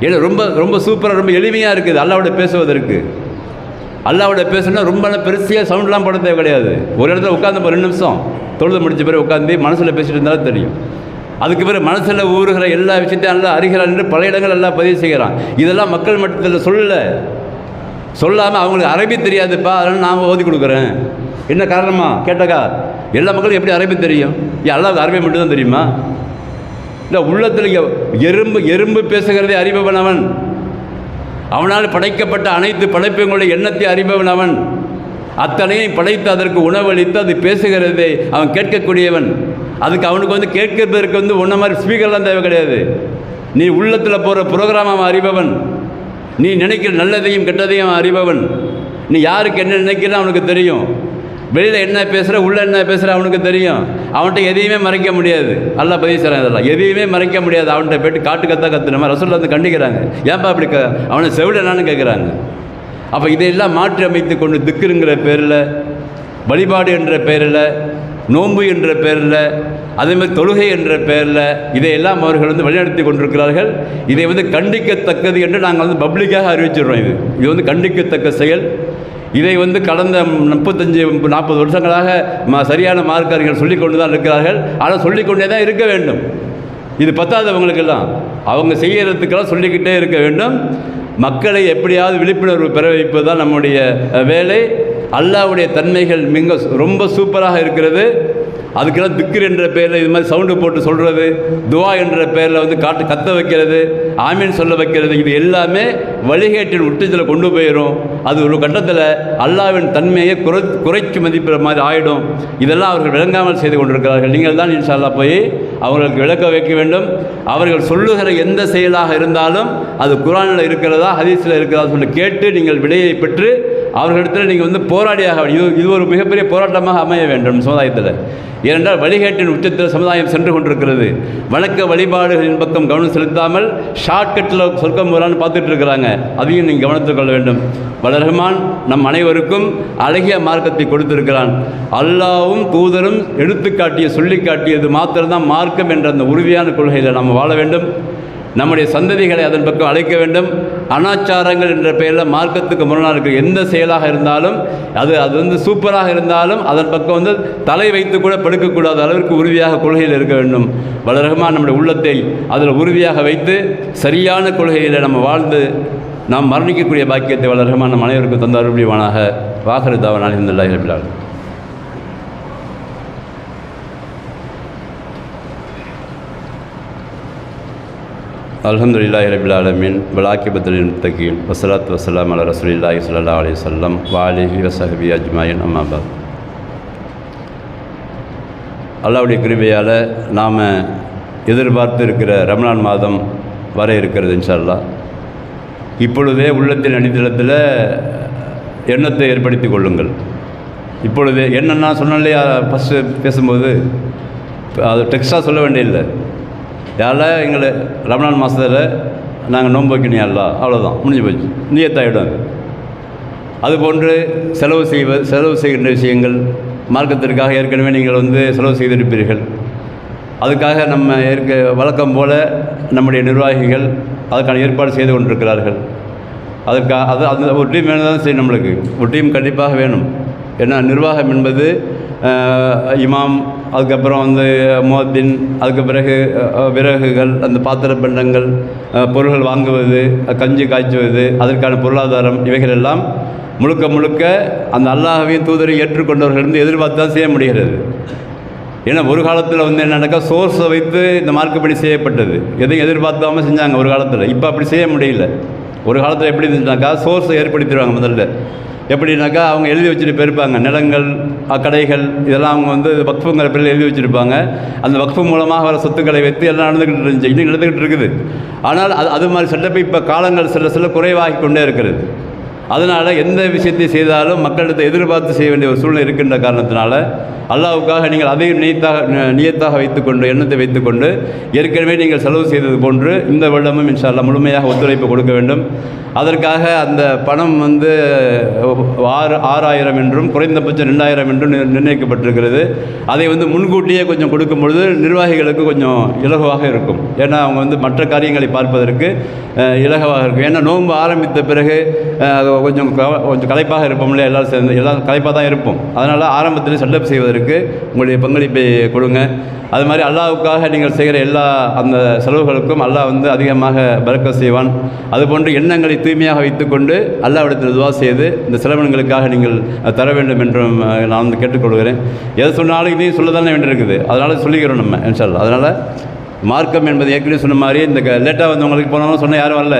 ஏன்னா ரொம்ப ரொம்ப சூப்பராக, ரொம்ப எளிமையாக இருக்குது அல்லாஹ்வோட பேசுவதற்கு. அல்லாஹ்வோட பேசணுன்னா ரொம்ப பெருசியாக சவுண்ட்லாம் போட தேவை கிடையாது. ஒரு இடத்துல உட்காந்து 2 நிமிஷம் தொழுது முடித்த பிறகு உட்காந்து மனசில் பேசிட்டு இருந்தாலும் தெரியும். அதுக்கு பிறகு மனசில் ஊறுகிற எல்லா விஷயத்தையும் நல்லா அறிகிறான் என்று பல இடங்கள் எல்லாம் பதிவு செய்கிறான். இதெல்லாம் மக்கள் மட்டத்தில் சொல்லாமல் அவங்களுக்கு அரபி தெரியாதுப்பா, அதனால் நான் ஓதி கொடுக்குறேன். என்ன காரணமா கேட்டாக்கா, எல்லா மக்களும் எப்படி அரபி தெரியும்? அல்லாஹ்வுக்கு அரபி மட்டும்தான் தெரியுமா? இல்லை, உள்ளத்தில் எறும்பு பேசுகிறதே அறிபவன் அவன். அவனால் படைக்கப்பட்ட அனைத்து படைப்புகளுடைய எண்ணத்தை அறிபவன் அவன். அத்தனையும் படைத்து அதற்கு உணவளித்து அது பேசுகிறதை அவன் கேட்கக்கூடியவன். அதுக்கு அவனுக்கு கேட்கறதுக்கு ஒன்றை மாதிரி ஸ்பீக்கர்லாம் தேவை கிடையாது. நீ உள்ளத்தில் போகிற ப்ரோக்ராம் அவன் அறிபவன். நீ நினைக்கிற நல்லதையும் கெட்டதையும் அவன் அறிபவன். நீ யாருக்கு என்ன நினைக்கிறன்னு அவனுக்கு தெரியும். வெளியில் என்ன பேசுகிற, உள்ளே என்ன பேசுகிற அவனுக்கு தெரியும். அவன்கிட்ட எதையுமே மறைக்க முடியாது. அல்லாஹ் பதிவு செய்கிறான். இதெல்லாம் எதையுமே மறைக்க முடியாது. அவன்கிட்ட போய்ட்டு காட்டுக்கத்தான் கற்றுனமா ரசூலுல்லாஹ் கண்டிக்கிறாங்க. ஏன்பா அப்படி அவனை செவிடனான்னு கேட்குறாங்க. அப்போ இதையெல்லாம் மாற்றி அமைத்து கொண்டு திக்ருங்கிற பேரில், வழிபாடு என்ற பேரில், நோன்பு என்ற பேரில், அதேமாதிரி தொழுகை என்ற பேரில் இதையெல்லாம் அவர்கள் வழிநடத்தி கொண்டிருக்கிறார்கள். இதை கண்டிக்கத்தக்கது என்று நாங்கள் பப்ளிக்காக அறிவிச்சிடுறோம். இது கண்டிக்கத்தக்க செயல். இதை கடந்த 35-40 வருஷங்களாக சரியான மார்க்கறிஞர்கள் சொல்லிக்கொண்டு தான் இருக்கிறார்கள். ஆனால் சொல்லிக்கொண்டே தான் இருக்க வேண்டும். இது பத்தாதவங்களுக்கெல்லாம் அவங்க செய்கிறதுக்கெல்லாம் சொல்லிக்கிட்டே இருக்க வேண்டும். மக்களை எப்படியாவது விழிப்புணர்வு பெற வைப்பது தான் நம்முடைய வேலை. அல்லாஹ்வுடைய தன்மைகள் ரொம்ப சூப்பராக இருக்கிறது. அதுக்கெல்லாம் திக்ர் என்ற பேரில் இது மாதிரி சவுண்டு போட்டு சொல்கிறது, துவா என்ற பேரில் கத்த வைக்கிறது, ஆமீன் சொல்ல வைக்கிறது, இது எல்லாமே வழிகேட்டின் உச்சத்தில் கொண்டு போயிடும். அது ஒரு கட்டத்தில் அல்லாஹ்வின் தன்மையை குறைச்சி மதிப்பிற மாதிரி ஆகிடும். இதெல்லாம் அவர்கள் விளங்காமல் செய்து கொண்டிருக்கிறார்கள். நீங்கள் தான் இன்ஷா அல்லாஹ் போய் அவர்களுக்கு விளக்க வைக்க வேண்டும். அவர்கள் சொல்லுகிற எந்த செயலாக இருந்தாலும் அது குர்ஆனில் இருக்கிறதா ஹதீஸில் இருக்கிறதா சொல்லி கேட்டு நீங்கள் விடையை பெற்று அவர்களிடத்தில் நீங்கள் போராடியாக இது ஒரு மிகப்பெரிய போராட்டமாக அமைய வேண்டும் சமுதாயத்தில். ஏனென்றால் வழிகேட்டின் உச்சத்தில் சமுதாயம் சென்று கொண்டிருக்கிறது. வணக்க வழிபாடுகளின் பக்கம் கவனம் செலுத்தாமல் ஷார்ட்கட்டில் சொர்க்கம் போகலான்னு பார்த்துட்டு இருக்கிறாங்க. அதையும் நீங்கள் கவனத்தில் கொள்ள வேண்டும். வல்ல ரஹ்மான் நம் அனைவருக்கும் அழகிய மார்க்கத்தை கொடுத்திருக்கிறான். அல்லாஹ்வும் தூதரும் எடுத்துக்காட்டிய சொல்லி காட்டியது மாத்திரம்தான் மார்க்கம் என்ற அந்த உறுதியான கொள்கையில் நாம் வாழ வேண்டும். நம்முடைய சந்ததிகளை அதன் பக்கம் அழைக்க வேண்டும். அனாச்சாரங்கள் என்ற பெயரில் மார்க்கத்துக்கு முரணாக இருக்கிற எந்த செயலாக இருந்தாலும் அது சூப்பராக இருந்தாலும் அதன் பக்கம் தலை வைத்து கூட படுக்கக்கூடாத அளவிற்கு உறுதியாக கொள்கையில் இருக்க வேண்டும். வல்ல ரஹ்மான் நம்முடைய உள்ளத்தை அதில் உறுதியாக வைத்து சரியான கொள்கையில் நம்ம வாழ்ந்து நாம் மரணிக்கக்கூடிய பாக்கியத்தை வல்ல ரஹ்மான் நம் அனைவருக்கும் தந்த அருள் புரிவானாக. வாஹிரு தாவானா அல்ஹம்துலில்லாஹி ரப்பில் ஆலமீன். அல்ஹம்துலில்லாஹி ரப்பில் ஆலமீன் வலாக்கிபத்துல் முத்தகீன் வஸ்ஸலாத்து வஸ்ஸலாமு அலா ரசூலில்லாஹி ஸல்லல்லாஹு அலைஹி வஸல்லம் வ ஆலிஹி வஸஹ்பிஹி அஜ்மாயின். அம்மா பாத். அல்லாஹ்வுடைய கிருபையால் நாம் எதிர்பார்த்து இருக்கிற ரமலான் மாதம் வர இருக்கிறது இன்ஷா அல்லாஹ். இப்பொழுதே உள்ளத்தின் அடித்தளத்தில் எண்ணத்தை ஏற்படுத்தி கொள்ளுங்கள். இப்பொழுது என்னென்னா சொன்னாலே ஃபஸ்ட்டு பேசும்போது அது டெக்ஸ்டாக சொல்ல வேண்டியதில்லை. யாரெல்லாம் எங்களை ரமலான் மாதத்தில் நாங்கள் நோன்பு வைக்கணும் அல்லா, அவ்வளோதான், முடிஞ்சு போச்சு. நியத்தாயிடும். அதுபோன்று செலவு செய்கின்ற விஷயங்கள் மார்க்கத்திற்காக ஏற்கனவே நீங்கள் வந்து செலவு செய்திருப்பீர்கள். அதுக்காக நம்ம வழக்கம் போல் நம்முடைய நிர்வாகிகள் அதுக்கான ஏற்பாடு செய்து கொண்டிருக்கிறார்கள். அது அந்த ஒரு டீம் வேணும் தான் செய்யும். நம்மளுக்கு ஒரு டீம் கண்டிப்பாக வேணும். ஏன்னா நிர்வாகம் என்பது இமாம், அதுக்கப்புறம் வந்து முஅத்தின், அதுக்கு பிறகு விறகுகள், அந்த பாத்திர பண்டங்கள், பொருள்கள் வாங்குவது, கஞ்சி காய்ச்சுவது, அதற்கான பொருளாதாரம், இவைகள் எல்லாம் முழுக்க அந்த அல்லாஹ்வையும் தூதரையும் ஏற்றுக்கொண்டவர்கள் இருந்து எதிர்பார்த்து தான் செய்ய முடிகிறது. ஏன்னா ஒரு காலத்தில் வந்து என்னன்னாக்கா சோர்ஸை வைத்து இந்த மார்க்கப்படி செய்யப்பட்டது, எதையும் எதிர்பார்க்காமல் செஞ்சாங்க ஒரு காலத்தில். இப்போ அப்படி செய்ய முடியல. ஒரு காலத்தில் எப்படி இருந்துச்சுனாக்கா சோர்ஸை ஏற்படுத்திடுவாங்க. முதல்ல எப்படின்னாக்கா அவங்க எழுதி வச்சுட்டு போயிருப்பாங்க, நிலங்கள், கடைகள், இதெல்லாம் அவங்க வந்து வக்ஃபுங்கிற பேரில் எழுதி வச்சுருப்பாங்க. அந்த வக்ஃபு மூலமாக வர சொத்துக்களை வைத்து எல்லாம் நடந்துக்கிட்டு இருந்துச்சு, இன்னும் நடந்துக்கிட்டு இருக்குது. ஆனால் அது மாதிரி செட்டப்பை இப்போ காலங்கள் சில குறைவாகி கொண்டே இருக்கிறது. அதனால் எந்த விஷயத்தை செய்தாலும் மக்களிடத்தை எதிர்பார்த்து செய்ய வேண்டிய ஒரு சூழ்நிலை இருக்கின்ற காரணத்தினால அல்லாஹ்வுக்காக நீங்கள் அதையும் நியத்தாக வைத்துக்கொண்டு, எண்ணத்தை வைத்துக்கொண்டு ஏற்கனவே நீங்கள் செலவு செய்தது போன்று இந்த வருடமும் இன்ஷா அல்லாஹ் முழுமையாக ஒத்துழைப்பு கொடுக்க வேண்டும். அதற்காக அந்த பணம் வந்து 6,000 என்றும் குறைந்தபட்சம் 2,000 என்றும் நிர்ணயிக்கப்பட்டிருக்கிறது. அதை வந்து முன்கூட்டியே கொஞ்சம் கொடுக்கும் பொழுது நிர்வாகிகளுக்கு கொஞ்சம் இலகுவாக இருக்கும். ஏன்னா அவங்க வந்து மற்ற காரியங்களை பார்ப்பதற்கு இலகுவாக இருக்கும். ஏன்னா நோன்பு ஆரம்பித்த பிறகு கொஞ்சம் களைப்பாக இருப்போம்ல, எல்லோரும் சேர்ந்து எல்லாம் களைப்பாக தான் இருப்போம். அதனால் ஆரம்பத்தில் செட்டப் செய்வதற்கு உங்களுடைய பங்களிப்பை கொடுங்க. அது மாதிரி அல்லாஹ்வுக்காக நீங்கள் செய்கிற எல்லா அந்த செலவுகளுக்கும் அல்லாஹ் வந்து அதிகமாக பரக்கத் செய்வான். அதுபோன்று எண்ணங்களை தூய்மையாக வைத்துக்கொண்டு அல்லாஹ்விடத்தில் துஆ செய்து இந்த செலவினங்களுக்காக நீங்கள் தர வேண்டும் என்றும் நான் வந்து கேட்டுக்கொள்கிறேன். எதை சொன்னாலும் இதையும் சொல்ல தானே வேண்டியிருக்குது, அதனால் சொல்லிக்கிறோம் நம்ம இன்ஷா அல்லாஹ். அதனால் மார்க்கம் என்பது ஏற்கனவே சொன்ன மாதிரி இந்த லேட்டாக வந்தவங்களுக்கு போனாலும் சொன்னால் யாரும் வரல.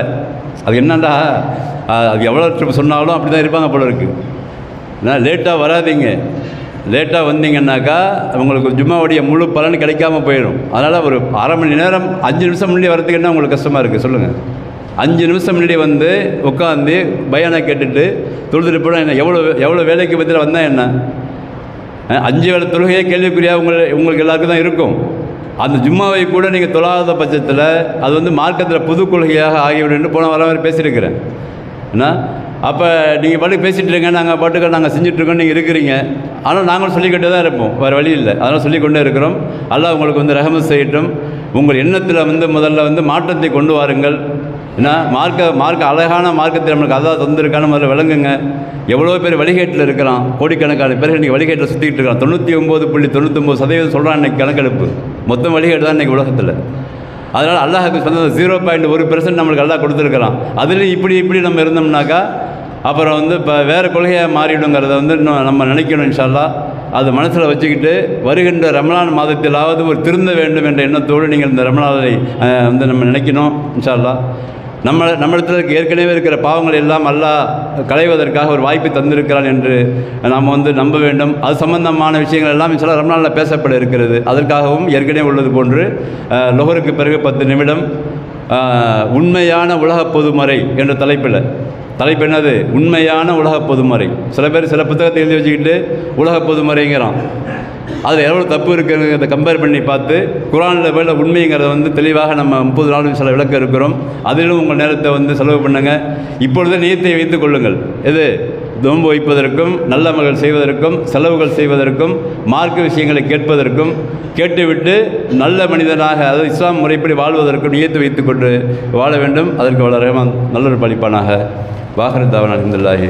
அது என்னண்டா அது எவ்வளோ ட்ரிப் சொன்னாலும் அப்படி தான் இருப்பாங்க போல இருக்குது. ஏன்னா லேட்டாக வராதிங்க. லேட்டாக வந்தீங்கன்னாக்கா உங்களுக்கு ஜும்மாவுடைய முழு பலன் கிடைக்காம போயிடும். அதனால் ஒரு அரை மணி நேரம் 5 நிமிஷம் முன்னாடி வரதுக்கு என்ன உங்களுக்கு கஷ்டமாக இருக்குது சொல்லுங்கள். 5 நிமிஷம் முன்னாடி வந்து உட்காந்து பயானை கேட்டுட்டு தொழுதுட்டு போனால் என்ன, எவ்வளோ வேலைக்கு பற்றியில் வந்தால் என்ன? 5 வேளை தொழுகையே கேள்விக்குறியாக உங்களுக்கு எல்லாருக்கும் தான் இருக்கும். அந்த ஜும்மாவை கூட நீங்கள் தொழாத பட்சத்தில் அது வந்து மார்க்கத்தில் புது கொள்கையாக ஆகிவிடும். போன வர பேசியிருக்கிறேன். ஏன்னா அப்போ நீங்கள் பாட்டுக்கு பேசிகிட்டு இருங்க, நாங்கள் பாட்டுக்கு நாங்கள் செஞ்சிட்ருக்கோம், நீங்கள் இருக்கிறீங்க. ஆனால் நாங்களும் சொல்லிக்கிட்டே தான் இருப்போம், வேறு வழி இல்லை. அதனால் சொல்லிக்கொண்டே இருக்கிறோம். அல்லாஹ் உங்களுக்கு வந்து ரஹமத் செய்யட்டும். உங்கள் எண்ணத்தில் வந்து முதல்ல வந்து மாற்றத்தை கொண்டு வாருங்கள். ஏன்னா மார்க்க அழகான மார்க்கத்தை நம்மளுக்கு அல்லாஹ் தந்திருக்கான முதல்ல விளங்குங்க. எவ்வளோ பேர் வழிகேட்டில் இருக்கிறான், கோடிக்கணக்கான பேர்கள் இன்றைக்கி வழிகேட்டில் சுற்றிக்கிட்டு இருக்கான். 99.99% சொல்கிறான் இன்றைக்கி கணக்கெடுப்பு. மொத்தம் வழிகேட்டு தான் இன்றைக்கி உலகத்தில். அதனால் அல்லாஹுக்கு சொந்த 0.1% நம்மளுக்கு அல்லாஹ் கொடுத்துருக்குறான். அதுலேயும் இப்படி நம்ம இருந்தோம்னாக்கா அப்புறம் வந்து இப்போ வேறு கொள்கையாக மாறிவிடுங்கிறத வந்து இன்னும் நம்ம நினைக்கணும். இன்ஷா அல்லாஹ் அது மனசில் வச்சுக்கிட்டு வருகின்ற ரமலான் மாதத்திலாவது ஒரு திருந்த வேண்டும் என்ற எண்ணத்தோடு நீங்கள் இந்த ரமலானை வந்து நம்ம நினைக்கணும். இன்ஷா அல்லாஹ் நம்மிடத்தில் ஏற்கனவே இருக்கிற பாவங்கள் எல்லாம் அல்லாஹ் களைவதற்காக ஒரு வாய்ப்பு தந்திருக்கிறான் என்று நாம் வந்து நம்ப வேண்டும். அது சம்பந்தமான விஷயங்கள் எல்லாம் இன்ஷா அல்லாஹ் ரமலானில் பேசப்பட இருக்கிறது. அதற்காகவும் ஏற்கனவே உள்ளது போன்று லொஹருக்கு பிறகு 10 நிமிடம் உண்மையான உலக பொதுமறை என்ற தலைப்பு என்னது? உண்மையான உலக பொதுமறை. சில பேர் சில புத்தகத்தை எழுதி வச்சுக்கிட்டு உலக பொதுமறைங்கிறான். அதில் எவ்வளோ தப்பு இருக்குங்கிறத கம்பேர் பண்ணி பார்த்து குர்ஆனில் போல உண்மைங்கிறத வந்து தெளிவாக நம்ம 30 நாள் சில விளக்க இருக்கிறோம். அதிலும் உங்கள் நேரத்தை வந்து செலவு பண்ணுங்கள். இப்பொழுது நியத்தை வைத்துக் கொள்ளுங்கள். எது? நோன்பு வைப்பதற்கும், நல்ல அமல்கள் செய்வதற்கும், செலவுகள் செய்வதற்கும், மார்க்க விஷயங்களை கேட்பதற்கும், கேட்டுவிட்டு நல்ல மனிதனாக, அதாவது இஸ்லாம் முறைப்படி வாழ்வதற்கும் நியத்து வைத்துக்கொண்டு வாழ வேண்டும். அதற்கு வளர நல்லொரு பழிப்பானாக. வாஹிரு தாவானா அல்ஹம்துலில்லாஹி.